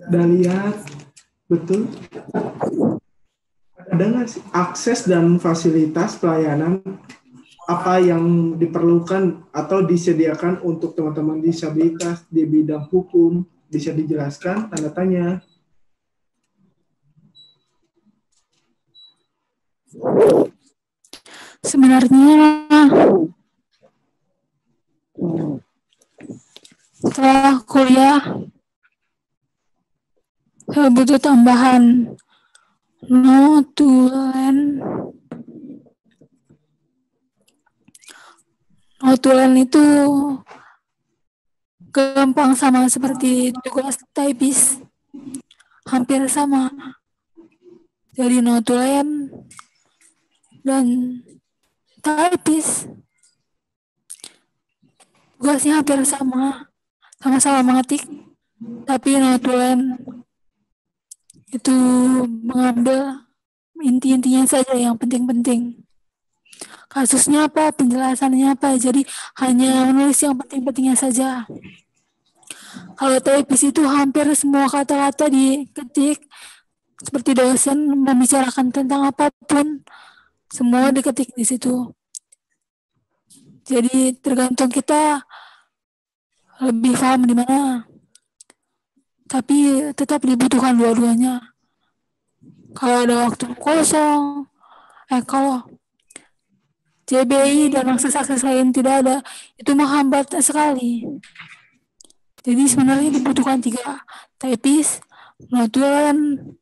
Udah lihat, betul? Ada nggak sih akses dan fasilitas pelayanan apa yang diperlukan atau disediakan untuk teman-teman disabilitas di bidang hukum? Bisa dijelaskan? Tanda tanya. Sebenarnya setelah kuliah saya butuh tambahan notulen. Notulen itu gampang sama seperti tugas typis, hampir sama. Jadi notulen dan typis tugasnya hampir sama, sama-sama mengetik, tapi notulen itu mengambil inti-intinya saja yang penting-penting. Kasusnya apa, penjelasannya apa, jadi hanya menulis yang penting-pentingnya saja. Kalau typis itu hampir semua kata-kata diketik, seperti dosen membicarakan tentang apapun, semua diketik di situ. Jadi tergantung kita lebih paham di mana. Tapi tetap dibutuhkan dua-duanya. Kalau ada waktu kosong, kalau JBI dan akses-akses lain tidak ada, itu menghambat sekali. Jadi sebenarnya dibutuhkan 3, typis, notulen,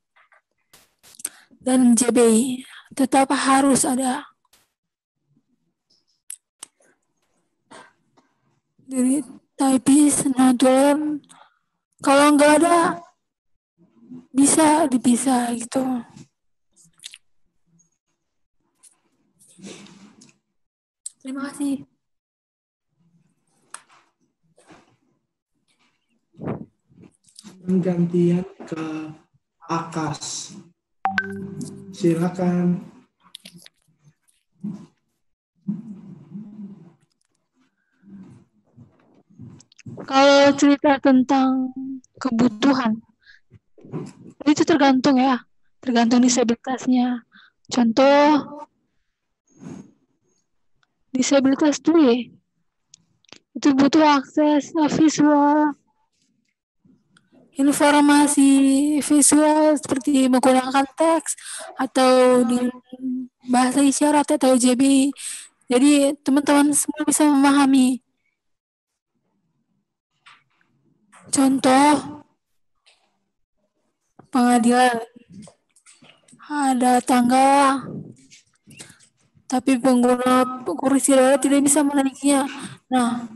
dan JBI. Tetap harus ada. Jadi typis, notulen, kalau nggak ada, bisa dipisah gitu. Terima kasih. Gantian ke Akas. Silakan. Kalau cerita tentang kebutuhan, itu tergantung ya, tergantung disabilitasnya. Contoh, disabilitas tuli, itu butuh akses visual, informasi visual seperti menggunakan teks atau dengan bahasa isyarat atau JB. Jadi teman-teman semua bisa memahami. Contoh, pengadilan. Ada tangga, tapi pengguna kursi roda tidak bisa menaikinya. Nah,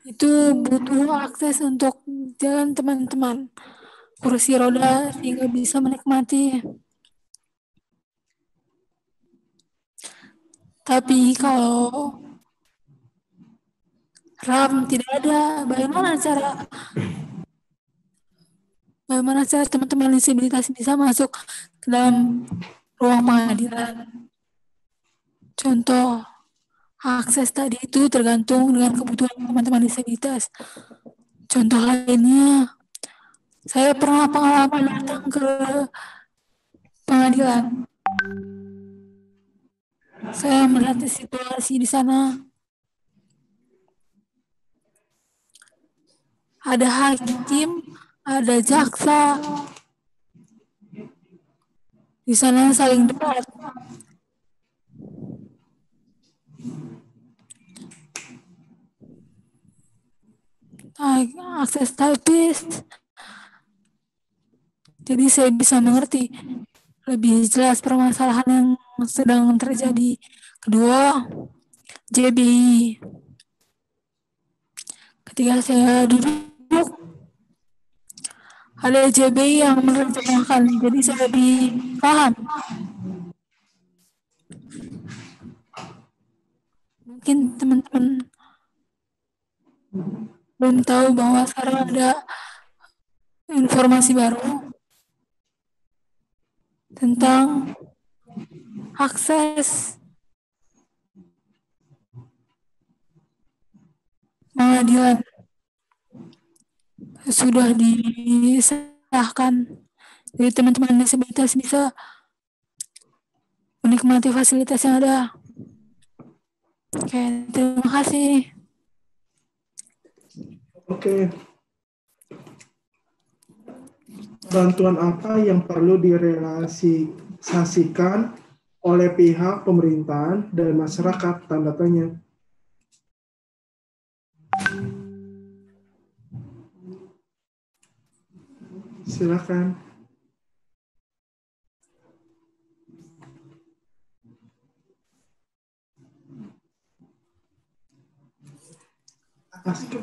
itu butuh akses untuk jalan teman-teman kursi roda sehingga bisa menikmati. Tapi kalau RAM tidak ada, bagaimana cara teman-teman disabilitas bisa masuk ke dalam ruang pengadilan? Contoh, akses tadi itu tergantung dengan kebutuhan teman-teman disabilitas. Contoh lainnya, saya pernah pengalaman datang ke pengadilan. Saya melihat situasi di sana. Ada hakim, ada jaksa. Di sana saling debat. Akses typis. Jadi saya bisa mengerti lebih jelas permasalahan yang sedang terjadi. Kedua, JBI. Ketika saya duduk, ada JBI yang menerjemahkan, jadi saya lebih paham. Mungkin teman-teman belum tahu bahwa sekarang ada informasi baru tentang akses pengadilan. Sudah disahkan, jadi teman-teman disabilitas bisa menikmati fasilitas yang ada. Oke, terima kasih. Oke. Bantuan apa yang perlu direalisasikan oleh pihak pemerintahan dan masyarakat? Tanda tanya. Silakan. Asik.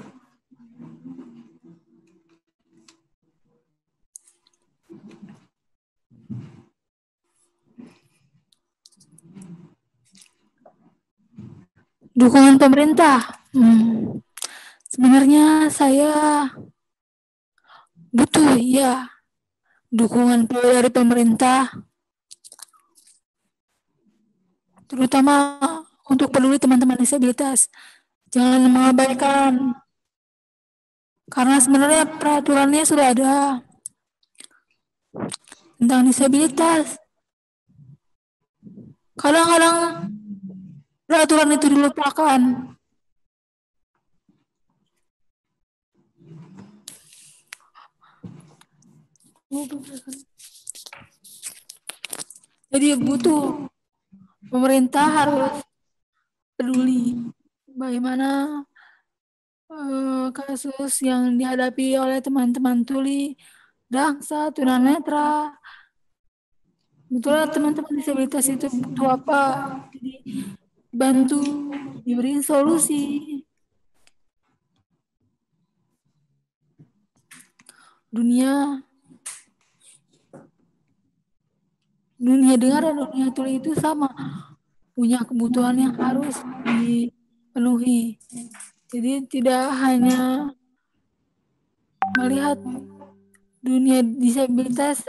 Dukungan pemerintah. Sebenarnya saya butuh ya dukungan dari pemerintah, terutama untuk peduli teman-teman disabilitas. Jangan mengabaikan, karena sebenarnya peraturannya sudah ada tentang disabilitas. Kadang-kadang peraturan itu dilupakan. Jadi butuh pemerintah harus peduli bagaimana kasus yang dihadapi oleh teman-teman tuli, daksa, tunanetra. Betulnya teman-teman disabilitas itu butuh apa? Jadi bantu, diberi solusi. Dunia dengar dan dunia tuli itu sama, punya kebutuhan yang harus dipenuhi. Jadi tidak hanya melihat dunia disabilitas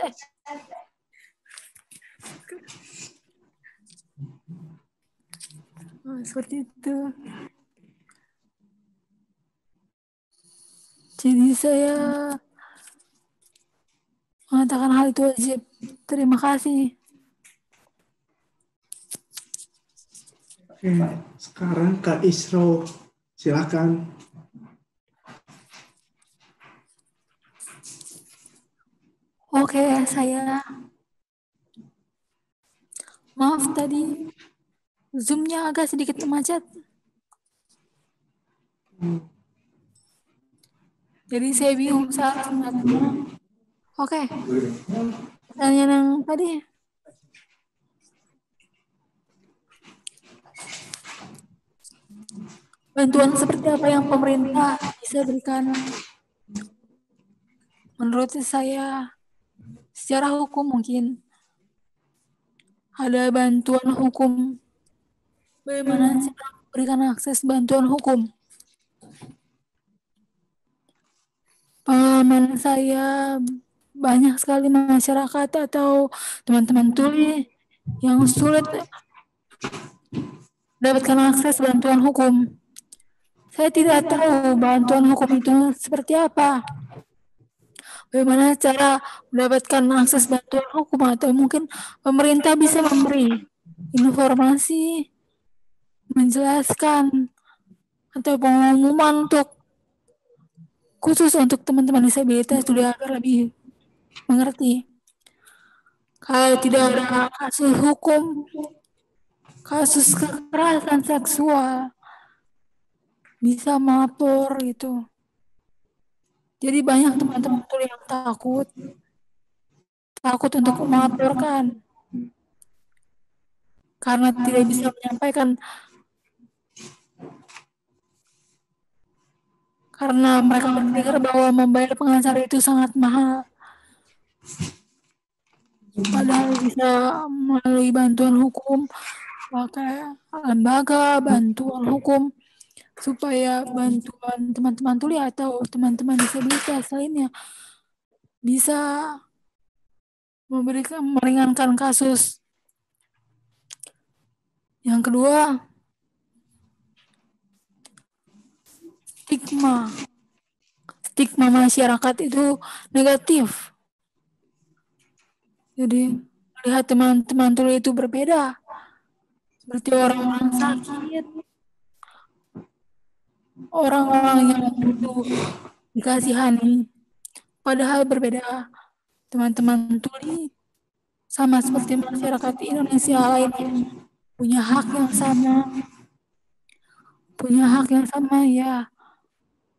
seperti itu. Jadi saya mengatakan hal itu wajib. Terima kasih. Oke, sekarang Kak Isro, silakan. Oke, saya maaf tadi Zoom-nya agak sedikit macet. Jadi saya bingung saat mengatakan. Oke. Pertanyaan yang tadi. Bantuan seperti apa yang pemerintah bisa berikan? Menurut saya, secara hukum mungkin ada bantuan hukum. Bagaimana cara memberikan akses bantuan hukum? Pengalaman saya, banyak sekali masyarakat atau teman-teman tuli yang sulit mendapatkan akses bantuan hukum. Saya tidak tahu bantuan hukum itu seperti apa. Bagaimana cara mendapatkan akses bantuan hukum, atau mungkin pemerintah bisa memberi informasi, menjelaskan, atau pengumuman khusus untuk teman-teman disabilitas sudah agar lebih mengerti. Kalau tidak ada kasus hukum, kasus kekerasan seksual, bisa melapor gitu. Jadi banyak teman-teman tuh yang takut untuk melaporkan karena tidak bisa menyampaikan, karena mereka berpikir bahwa membayar pengacara itu sangat mahal. Padahal bisa melalui bantuan hukum, pakai lembaga bantuan hukum, supaya bantuan teman-teman tuli atau teman-teman disabilitas lainnya bisa meringankan kasus. Yang kedua, stigma masyarakat itu negatif. Jadi melihat teman-teman tuli itu berbeda, seperti orang-orang sakit, orang-orang yang butuh dikasihani. Padahal berbeda, teman-teman tuli sama seperti masyarakat Indonesia lainnya punya hak yang sama, ya,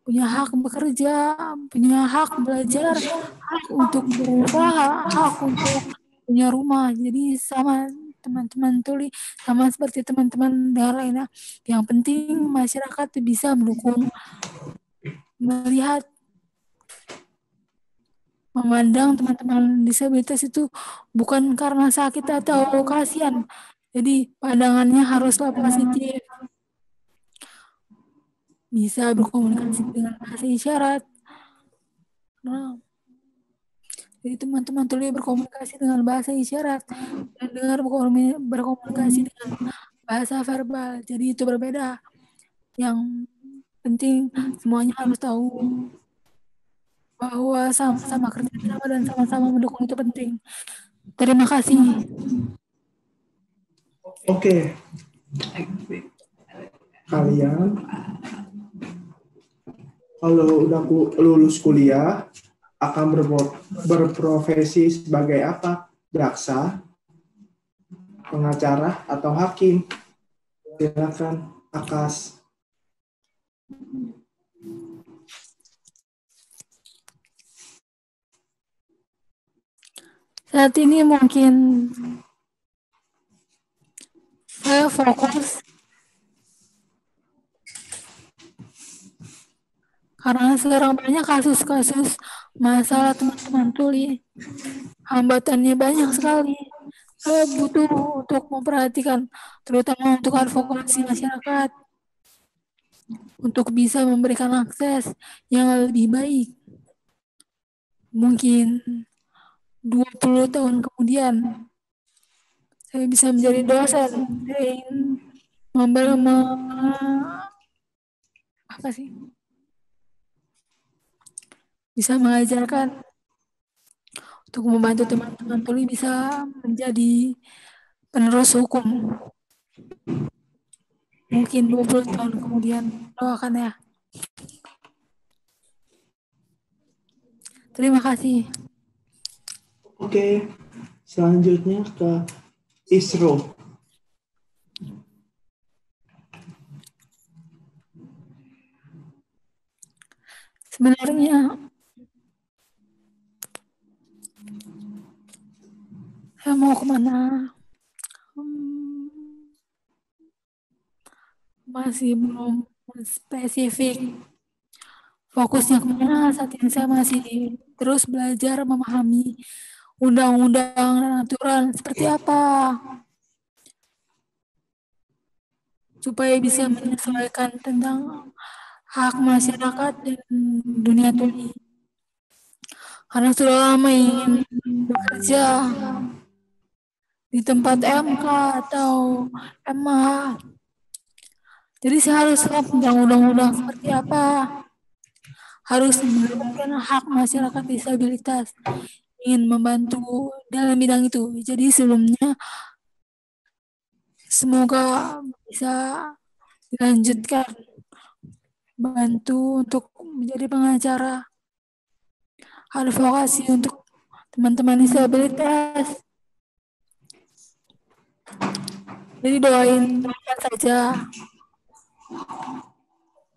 punya hak bekerja, punya hak belajar, hak untuk berusaha, hak untuk punya rumah. Jadi sama teman-teman tuli, sama seperti teman-teman daerah lainnya. Yang penting masyarakat bisa mendukung, melihat, memandang teman-teman disabilitas itu bukan karena sakit atau kasihan. Jadi pandangannya haruslah positif. Bisa berkomunikasi dengan bahasa isyarat. Nah, jadi teman-teman tuli berkomunikasi dengan bahasa isyarat dan dengar berkomunikasi dengan bahasa verbal. Jadi itu berbeda. Yang penting semuanya harus tahu bahwa sama-sama kerja sama dan sama-sama mendukung itu penting. Terima kasih. Oke. Kalian kalau udah lulus kuliah akan berprofesi sebagai apa? Jaksa, pengacara, atau hakim? Silakan, Akas. Saat ini mungkin saya fokus karena sekarang banyak kasus-kasus masalah teman-teman tuli. Hambatannya banyak sekali. Saya butuh untuk memperhatikan, terutama untuk advokasi masyarakat, untuk bisa memberikan akses yang lebih baik. Mungkin 20 tahun kemudian, saya bisa menjadi dosen. Saya ingin bisa mengajarkan untuk membantu teman-teman tuli bisa menjadi penerus hukum. Mungkin 20 tahun kemudian. Doakan ya. Terima kasih. Oke, selanjutnya ke Isro. Sebenarnya saya mau kemana? Masih belum spesifik. Fokusnya kemana? Saat ini saya masih terus belajar memahami undang-undang dan aturan seperti apa supaya bisa menyesuaikan tentang hak masyarakat dan dunia tuli. Karena sudah lama ingin bekerja di tempat MK atau MA. Jadi saya harus lihat tentang undang-undang seperti apa. Harus melibatkan hak masyarakat disabilitas. Ingin membantu dalam bidang itu. Jadi sebelumnya semoga bisa dilanjutkan. Bantu untuk menjadi pengacara. Advokasi untuk teman-teman disabilitas. Jadi doakan saja.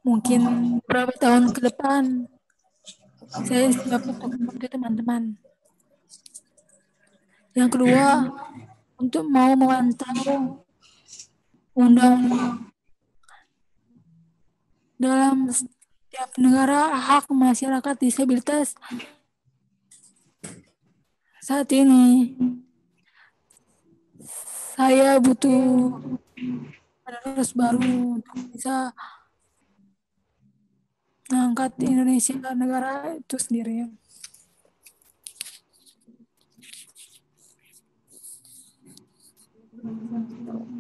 Mungkin beberapa tahun ke depan saya siap untuk membantu teman-teman. Yang kedua, untuk mau memantau undang-undang dalam setiap negara hak masyarakat disabilitas. Saat ini saya butuh penerus baru untuk bisa mengangkat Indonesia negara itu sendiri.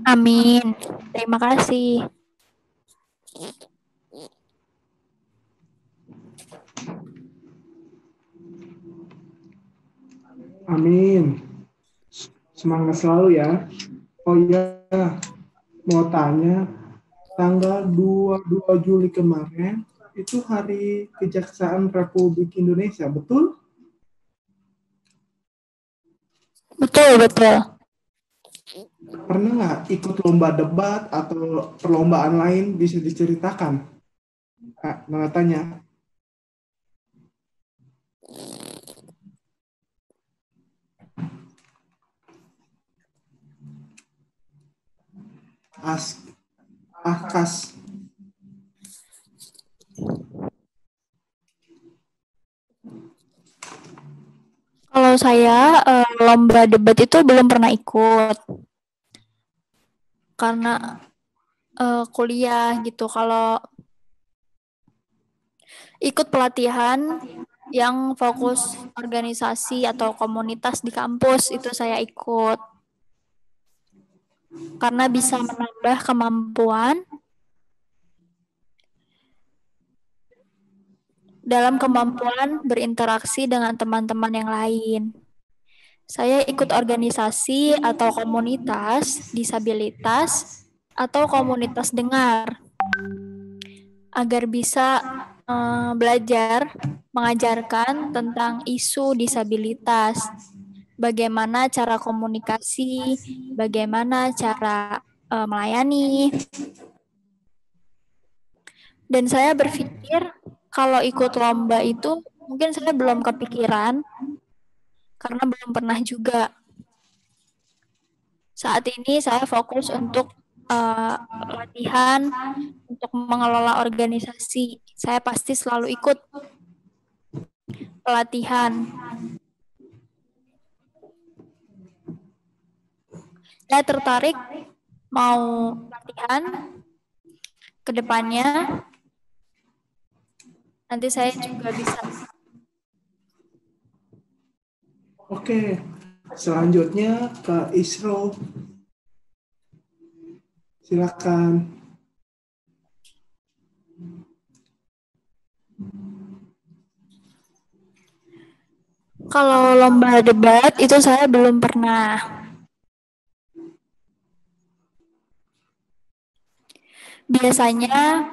Amin. Terima kasih. Amin. Semangat selalu ya. Oh iya, mau tanya, tanggal 22 Juli kemarin itu Hari Kejaksaan Republik Indonesia, betul? Betul, betul. Pernah nggak ikut lomba debat atau perlombaan lain, bisa diceritakan? Mana tanya? Akas. Kalau saya lomba debat itu belum pernah ikut karena kuliah gitu. Kalau ikut pelatihan yang fokus organisasi atau komunitas di kampus itu saya ikut karena bisa menambah kemampuan dalam kemampuan berinteraksi dengan teman-teman yang lain. Saya ikut organisasi atau komunitas disabilitas atau komunitas dengar agar bisa belajar mengajarkan tentang isu disabilitas, bagaimana cara komunikasi, bagaimana cara melayani. Dan saya berpikir kalau ikut lomba itu mungkin saya belum kepikiran karena belum pernah juga. Saat ini saya fokus untuk latihan untuk mengelola organisasi. Saya pasti selalu ikut pelatihan. Saya tertarik mau latihan ke depannya. Nanti saya juga bisa. Oke, selanjutnya ke Isro. Silakan. Kalau lomba debat itu saya belum pernah. Biasanya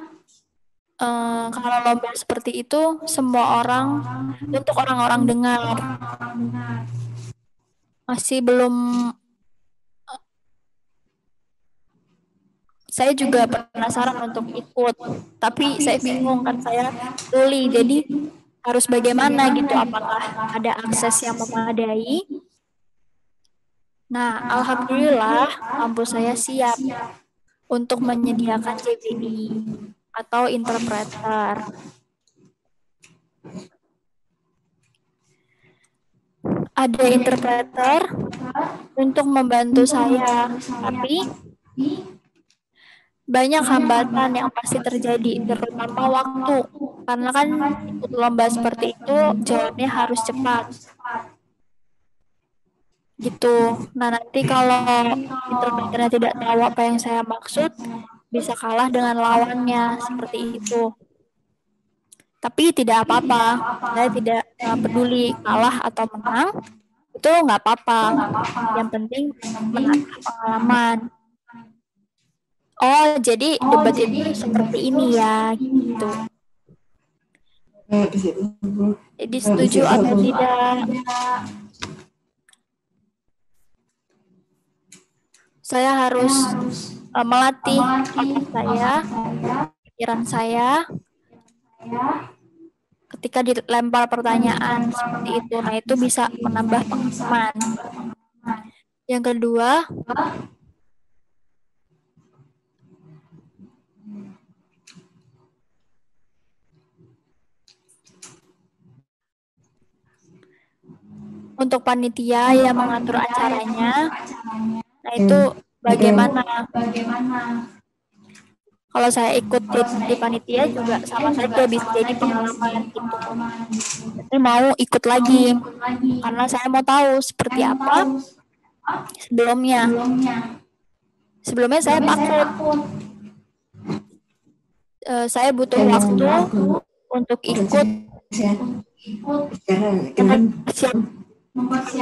kalau lomba seperti itu semua orang untuk orang-orang dengar. Masih belum. Saya juga penasaran untuk ikut, tapi saya bingung kan, saya tuli, jadi harus bagaimana gitu, apakah ada akses yang memadai? Nah, alhamdulillah kampus saya siap untuk menyediakan JBI atau interpreter. Ada interpreter untuk membantu saya, tapi banyak hambatan yang pasti terjadi, terutama waktu. Karena kan ikut lomba seperti itu, jawabnya harus cepat. Gitu. Nah, nanti kalau interpreternya tidak tahu apa yang saya maksud, bisa kalah dengan lawannya, seperti itu. Tapi tidak apa-apa, saya tidak peduli kalah atau menang, itu nggak apa-apa. Yang penting menambah pengalaman. Oh, jadi debat itu seperti ini ya, gitu. Jadi setuju atau tidak? Saya harus melatih otak saya, pikiran saya, ketika dilempar pertanyaan seperti itu. Nah, itu bisa menambah pengalaman. Yang kedua, untuk panitia yang mengatur acaranya, nah itu bagaimana? Kalau saya ikut di panitia juga sama saja bisa jadi pengalaman gitu. Tapi mau ikut lagi karena saya mau tahu seperti apa sebelumnya. Sebelumnya saya takut. Saya butuh waktu untuk ikut siap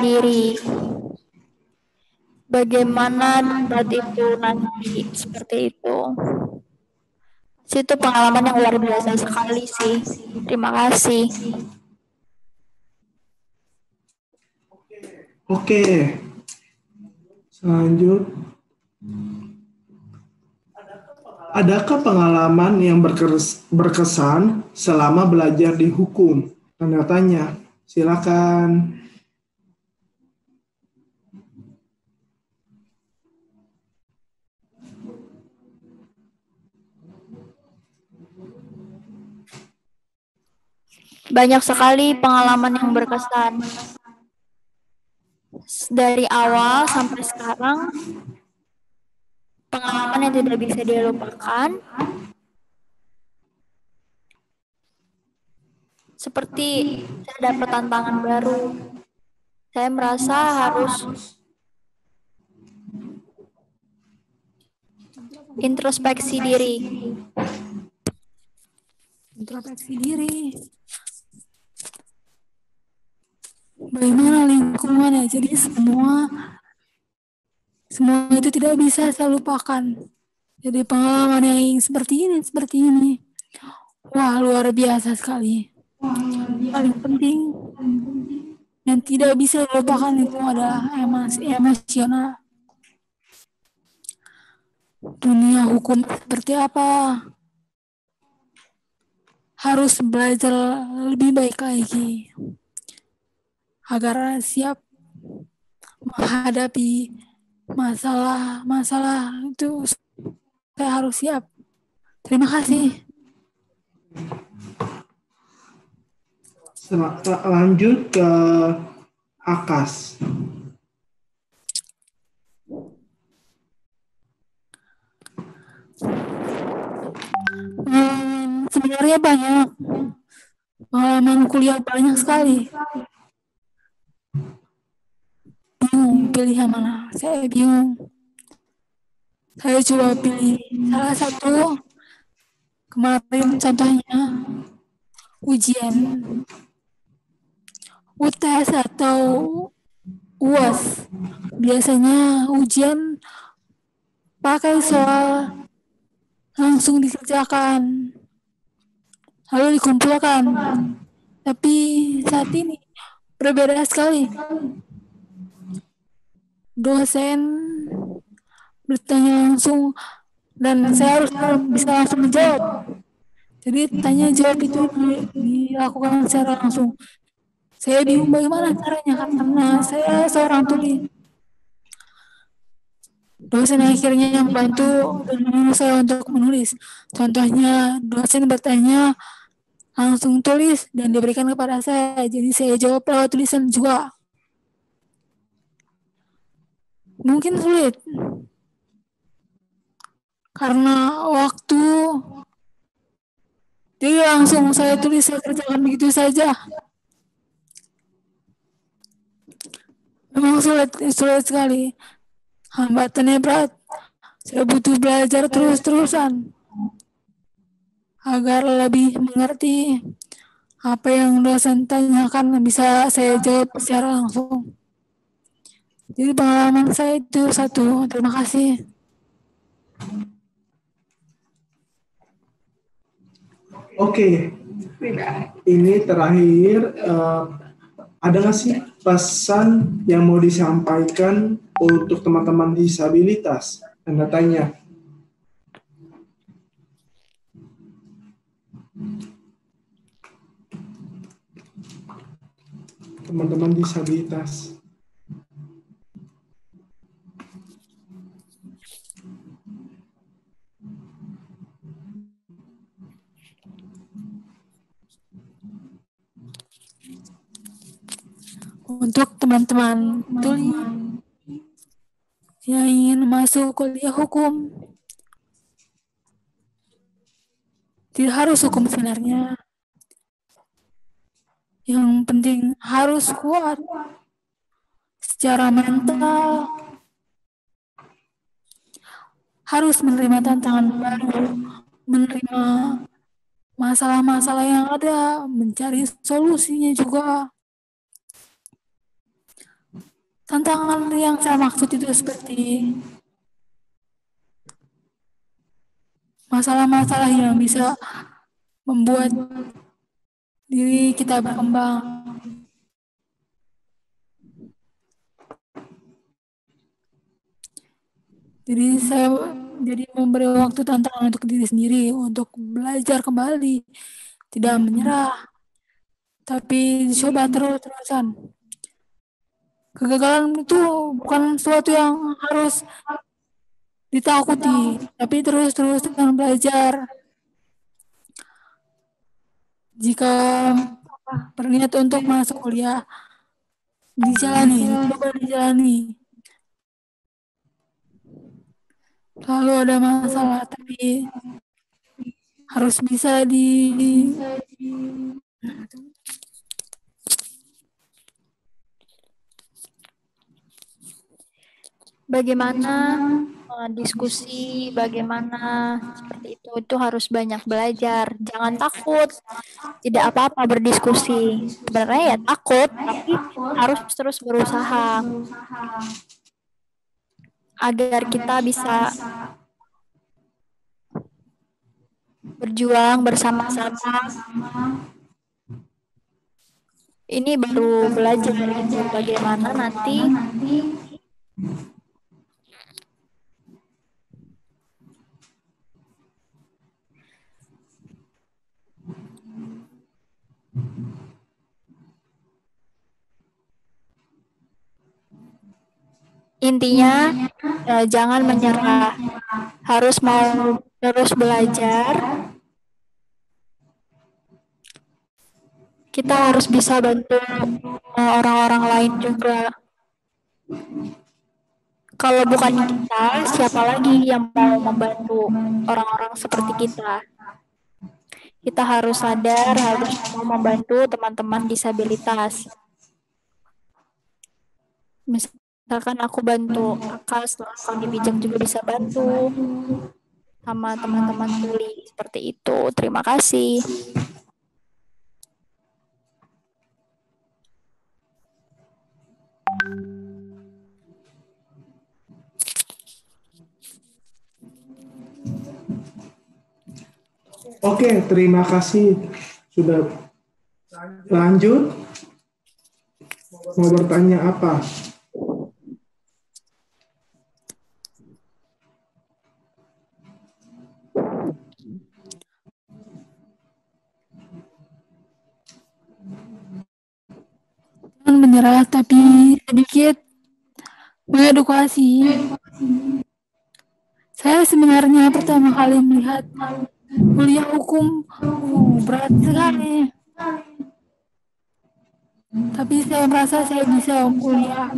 diri. bagaimana debat itu nanti, seperti itu. Itu pengalaman yang luar biasa sekali sih. Terima kasih. Oke. Selanjut. Adakah pengalaman yang berkesan selama belajar di hukum? Tanda tanya. Silakan. Banyak sekali pengalaman yang berkesan. Dari awal sampai sekarang, pengalaman yang tidak bisa dilupakan. Seperti saya dapat tantangan baru. Saya merasa harus introspeksi diri. Introspeksi diri. Bagaimana lingkungan ya? Jadi semua itu tidak bisa saya lupakan. Jadi pengalaman yang seperti ini. Wah, luar biasa sekali. Paling penting yang tidak bisa dilupakan itu adalah emosional. Dunia hukum seperti apa? Harus belajar lebih baik lagi agar siap menghadapi masalah itu. Saya harus siap. Terima kasih. Lanjut ke Akas. Sebenarnya banyak. Pengalaman kuliah banyak sekali. Bingung pilih yang mana. Saya bingung. Saya coba pilih salah satu. Kemarin contohnya ujian UTS atau UAS. Biasanya ujian pakai soal langsung dikerjakan, lalu dikumpulkan. Tapi saat ini berbeda sekali. Dosen bertanya langsung dan saya harus bisa langsung menjawab. Jadi tanya jawab itu dilakukan secara langsung. Saya bingung bagaimana caranya karena saya seorang tuli. Dosen akhirnya yang bantu dan menyuruh saya untuk menulis. Contohnya dosen bertanya langsung tulis dan diberikan kepada saya. Jadi saya jawab lewat tulisan juga. Mungkin sulit karena waktu. Jadi langsung saya tulis, saya kerjakan begitu saja. Memang sulit sekali. Hambatannya berat. Saya butuh belajar terus-terusan agar lebih mengerti apa yang dosen tanyakan bisa saya jawab secara langsung. Jadi pengalaman saya itu satu. Terima kasih. Oke, ini terakhir. Ada nggak sih pesan yang mau disampaikan untuk teman-teman disabilitas? Tanda tanya. Teman-teman disabilitas. Untuk teman-teman tuli yang ingin masuk kuliah hukum, tidak harus hukum sebenarnya. Yang penting harus kuat secara mental, harus menerima tantangan baru, menerima masalah-masalah yang ada, mencari solusinya juga. Tantangan yang saya maksud itu seperti masalah-masalah yang bisa membuat diri kita berkembang. Jadi saya memberi waktu tantangan untuk diri sendiri untuk belajar kembali, tidak menyerah, tapi coba terus-terusan. Kegagalan itu bukan sesuatu yang harus ditakuti, tapi terus-terusan belajar. Jika berniat untuk masuk kuliah, coba dijalani. Selalu ada masalah, tapi harus bisa Bagaimana diskusi, bagaimana seperti itu harus banyak belajar. Jangan takut, tidak apa-apa berdiskusi. Sebenarnya ya takut, tapi harus terus berusaha agar kita bisa berjuang bersama-sama. Ini baru belajar gitu, bagaimana nanti intinya jangan menyerah, harus mau terus belajar. Kita harus bisa bantu orang-orang lain juga. Kalau bukan kita, siapa lagi yang mau membantu orang-orang seperti kita? Kita harus sadar, harus mau membantu teman-teman disabilitas. Misalkan aku bantu Akas, kalau dibijak juga bisa bantu sama teman-teman tuli seperti itu. Terima kasih. Oke, terima kasih. Sudah lanjut. Mau bertanya apa? Jangan menyerah, tapi sedikit mengedukasi. Saya sebenarnya pertama kali melihat kuliah hukum berat sekali. Tapi saya merasa saya bisa kuliah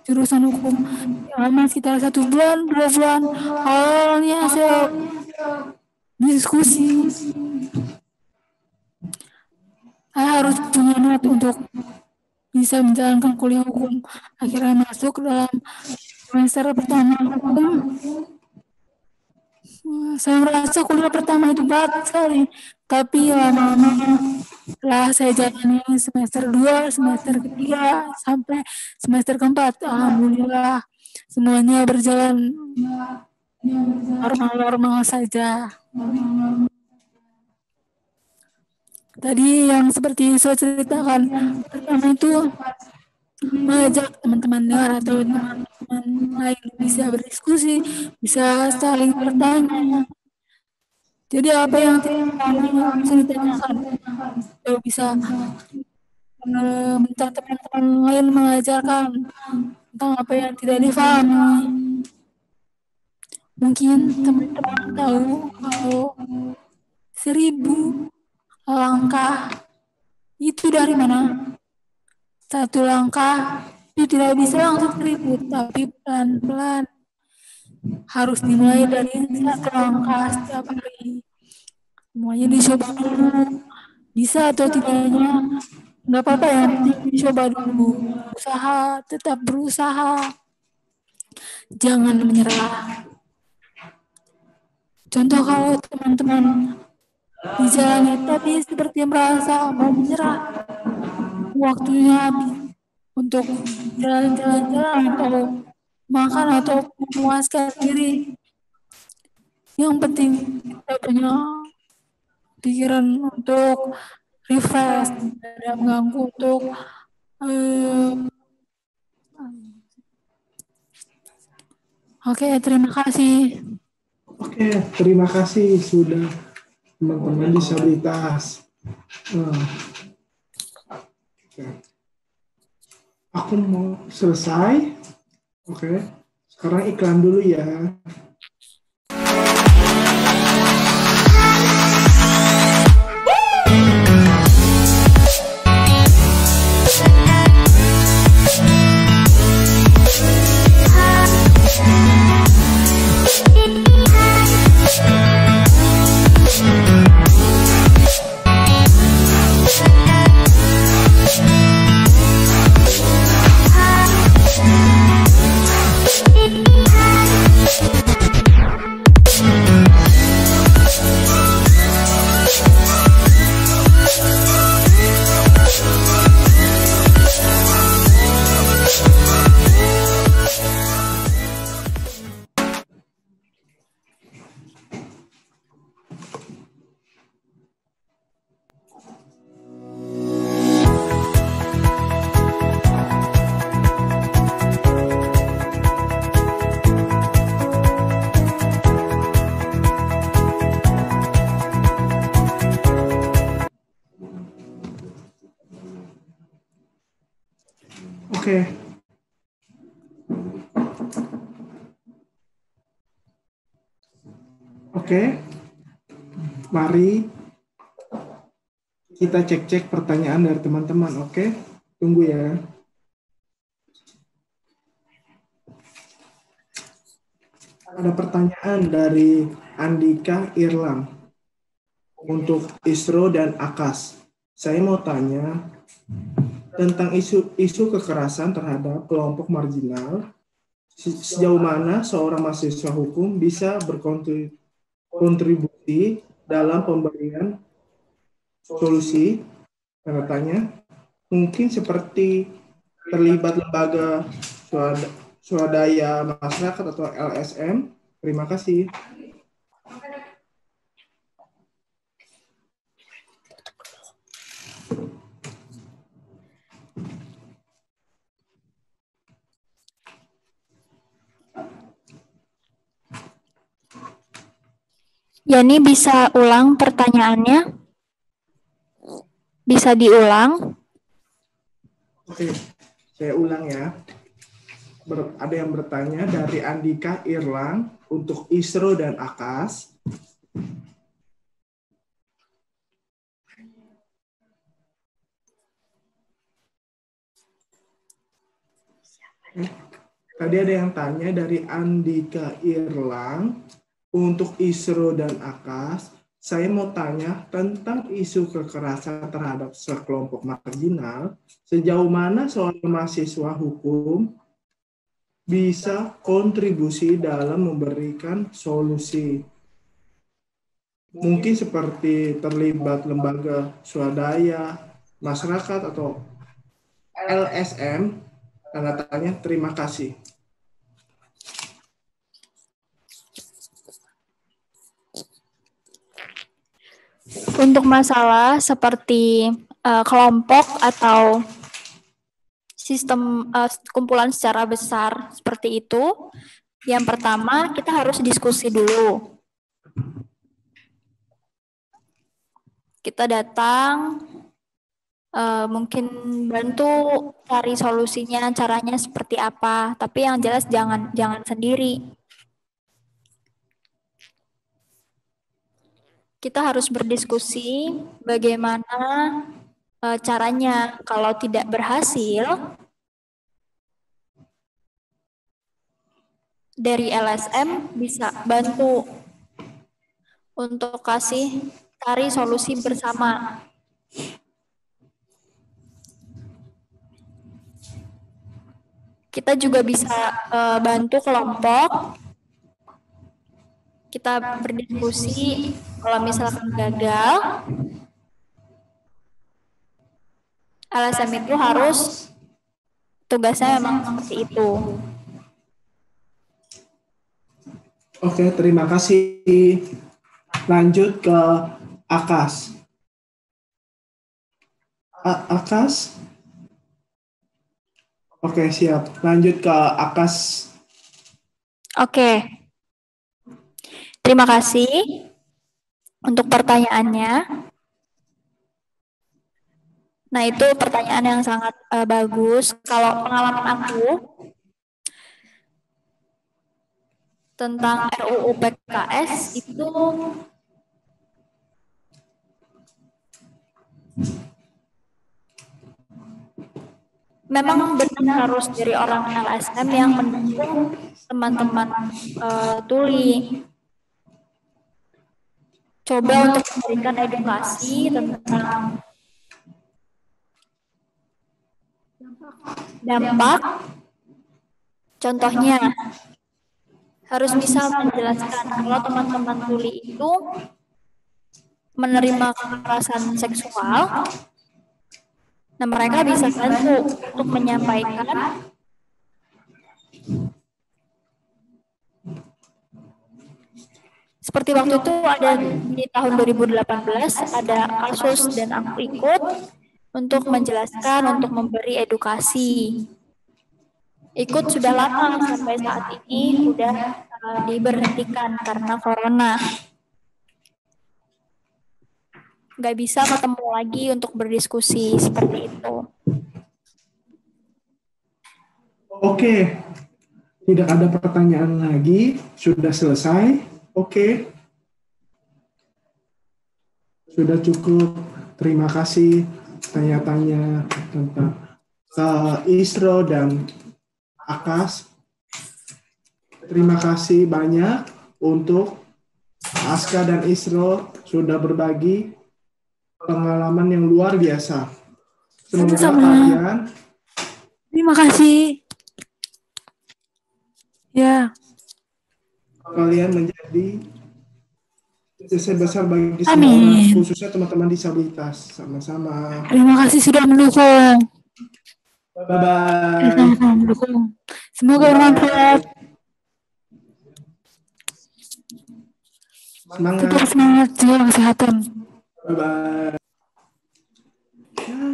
jurusan hukum lama sekitar 1 bulan, 2 bulan. Awalnya saya diskusi. Saya harus punya niat untuk bisa menjalankan kuliah hukum. Akhirnya masuk dalam semester pertama hukum. Saya merasa kuliah pertama itu berat sekali, tapi lama-lama setelah saya jalani semester 2, semester ketiga, sampai semester keempat, alhamdulillah semuanya berjalan normal-normal saja. Tadi yang seperti saya ceritakan, pertama itu mengajak teman-teman dengar atau teman-teman lain bisa berdiskusi, bisa saling bertanya. Jadi apa yang tidak dipahami bisa ditanyakan. Kalau bisa minta teman-teman lain mengajarkan tentang apa yang tidak dipahami. Mungkin teman-teman tahu kalau 1000 langkah itu dari mana? 1 langkah itu tidak bisa langsung 1000, tapi pelan-pelan. Harus dimulai dari 1 langkah setiap hari. Semuanya dicoba dulu. Bisa atau tidaknya, nggak apa-apa, yang penting dicoba dulu. Usaha, tetap berusaha. Jangan menyerah. Contoh kalau teman-teman di jalan tapi seperti merasa mau menyerah, waktunya habis, untuk jalan-jalan atau makan atau memuaskan diri. Yang penting kita punya pikiran untuk refresh, tidak mengganggu untuk Oke, terima kasih. Oke, terima kasih sudah teman-teman disabilitas. Aku mau selesai. Oke, sekarang iklan dulu ya. Oke. Oke. Mari kita cek-cek pertanyaan dari teman-teman, oke? Tunggu ya. Ada pertanyaan dari Andika Irlang untuk ISRO dan AKAS. Saya mau tanya tentang isu kekerasan terhadap kelompok marginal. Sejauh mana seorang mahasiswa hukum bisa berkontribusi dalam pemberian solusi? Tanda tanya. Mungkin seperti terlibat lembaga swadaya masyarakat atau LSM. Terima kasih. Yani bisa ulang pertanyaannya? Bisa diulang? Oke, saya ulang ya. Ada yang bertanya dari Andika Irlang untuk ISRO dan AKAS. Tadi ada yang tanya dari Andika Irlang untuk ISRO dan AKAS. Saya mau tanya tentang isu kekerasan terhadap sekelompok marginal. Sejauh mana seorang mahasiswa hukum bisa kontribusi dalam memberikan solusi? Mungkin seperti terlibat lembaga swadaya masyarakat atau LSM. Tanda tanya, terima kasih. Untuk masalah seperti kelompok atau sistem kumpulan secara besar seperti itu, yang pertama kita harus diskusi dulu. Kita datang, mungkin bantu cari solusinya, caranya seperti apa. Tapi yang jelas jangan sendiri. Kita harus berdiskusi bagaimana caranya. Kalau tidak berhasil, dari LSM bisa bantu untuk cari solusi bersama. Kita juga bisa bantu kelompok. Kita berdiskusi, kalau misalkan gagal, LSM itu harus tugasnya memang seperti itu. Oke, terima kasih. Lanjut ke Akas. Akas? Oke, siap. Lanjut ke Akas. Oke. Terima kasih untuk pertanyaannya. Nah, itu pertanyaan yang sangat bagus. Kalau pengalaman aku tentang RUU PKS itu memang benar harus dari orang LSM yang mendukung teman-teman tuli. Coba untuk memberikan edukasi tentang dampak. Contohnya, harus bisa menjelaskan kalau teman-teman tuli itu menerima kekerasan seksual, nah mereka bisa bantu untuk menyampaikan seperti waktu itu ada di tahun 2018 ada kasus dan aku ikut untuk menjelaskan, untuk memberi edukasi. Ikut sudah lama sampai saat ini sudah diberhentikan karena corona. Nggak bisa ketemu lagi untuk berdiskusi seperti itu. Oke, tidak ada pertanyaan lagi, sudah selesai. Oke, sudah cukup. Terima kasih tanya-tanya tentang Isro dan Akas. Terima kasih banyak untuk Aska dan Isro sudah berbagi pengalaman yang luar biasa. Semoga kalian. Terima kasih. Ya. Kalian menjadi jasa besar bagi semua orang, khususnya teman-teman disabilitas. Sama-sama. Terima kasih sudah mendukung. Bye-bye. Mendukung. Semoga bermanfaat. Semangat. Tetap semangat, jaga kesehatan. Bye-bye. Ya,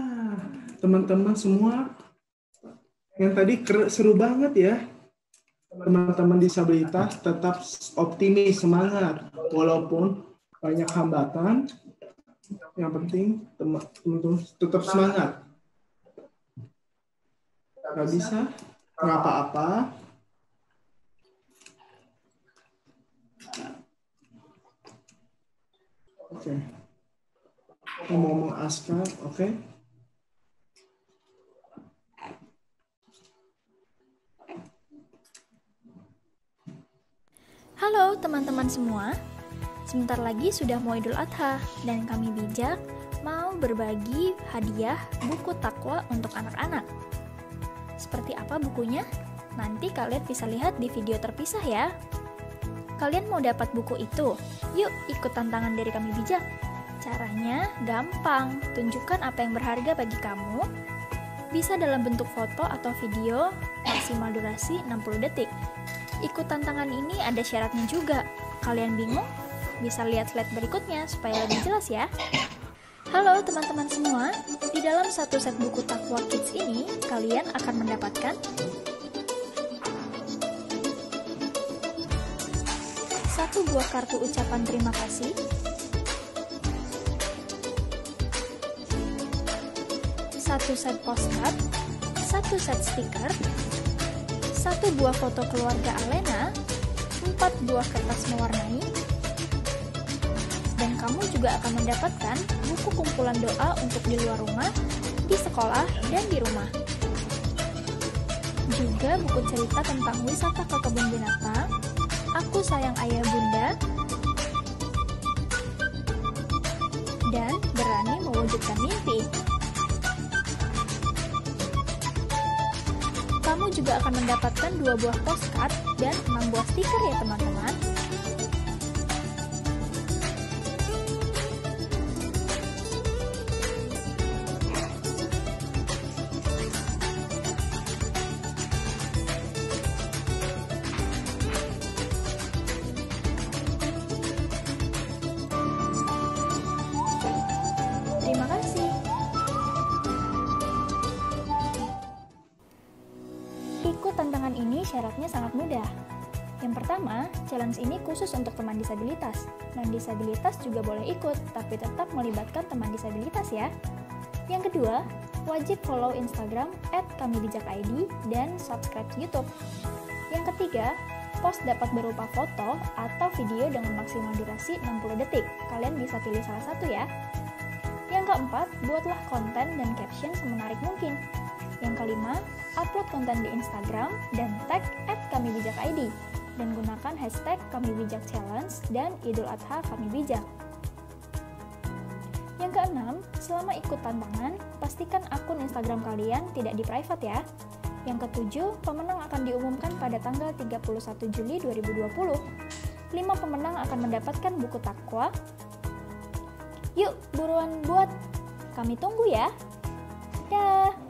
teman-teman semua yang tadi seru banget ya. Teman-teman disabilitas tetap optimis, semangat. Walaupun banyak hambatan, yang penting teman-teman tetap semangat. Gak bisa, nggak apa-apa. Oke. Ngomong Aska, oke. Halo teman-teman semua, sebentar lagi sudah mau Idul Adha dan kami bijak mau berbagi hadiah buku takwa untuk anak-anak. Seperti apa bukunya? Nanti kalian bisa lihat di video terpisah ya. Kalian mau dapat buku itu? Yuk ikut tantangan dari kami bijak. Caranya gampang, tunjukkan apa yang berharga bagi kamu. Bisa dalam bentuk foto atau video, maksimal durasi 60 detik. Ikut tantangan ini ada syaratnya juga. Kalian bingung? Bisa lihat slide berikutnya supaya lebih jelas ya. Halo teman-teman semua, di dalam satu set buku Takwa Kids ini, kalian akan mendapatkan satu buah kartu ucapan terima kasih, satu set postcard, satu set stiker, satu buah foto keluarga Alena, 4 buah kertas mewarnai, dan kamu juga akan mendapatkan buku kumpulan doa untuk di luar rumah, di sekolah, dan di rumah. Juga buku cerita tentang wisata ke kebun binatang, Aku Sayang Ayah Bunda, dan Berani Mewujudkan Mimpi. Kamu juga akan mendapatkan 2 buah postcard dan 6 buah stiker ya teman-teman. syaratnya sangat mudah. Yang pertama, challenge ini khusus untuk teman disabilitas. Non-disabilitas juga boleh ikut, tapi tetap melibatkan teman disabilitas ya. Yang kedua, wajib follow Instagram @kamibijakid dan subscribe YouTube. Yang ketiga, post dapat berupa foto atau video dengan maksimal durasi 60 detik. Kalian bisa pilih salah satu ya. Yang keempat, buatlah konten dan caption semenarik mungkin. Yang kelima, upload konten di Instagram dan tag @kamibijakid dan gunakan hashtag #KamiBijakChallenge dan Idul Adha Kami Bijak. Yang keenam, selama ikut tantangan, pastikan akun Instagram kalian tidak di private ya. Yang ketujuh, pemenang akan diumumkan pada tanggal 31 Juli 2020. 5 pemenang akan mendapatkan buku takwa. Yuk, buruan buat. Kami tunggu ya. Dah.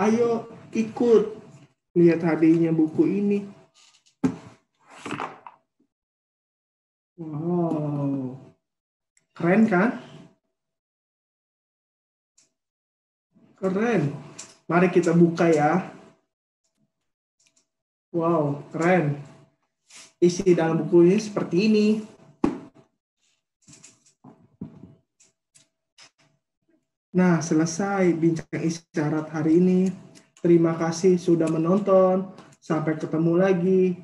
Ayo ikut lihat hadiahnya buku ini. Wow, keren kan? Keren. Mari kita buka ya. Wow, keren. Isi dalam buku ini seperti ini. Nah, selesai bincang isyarat hari ini. Terima kasih sudah menonton. Sampai ketemu lagi.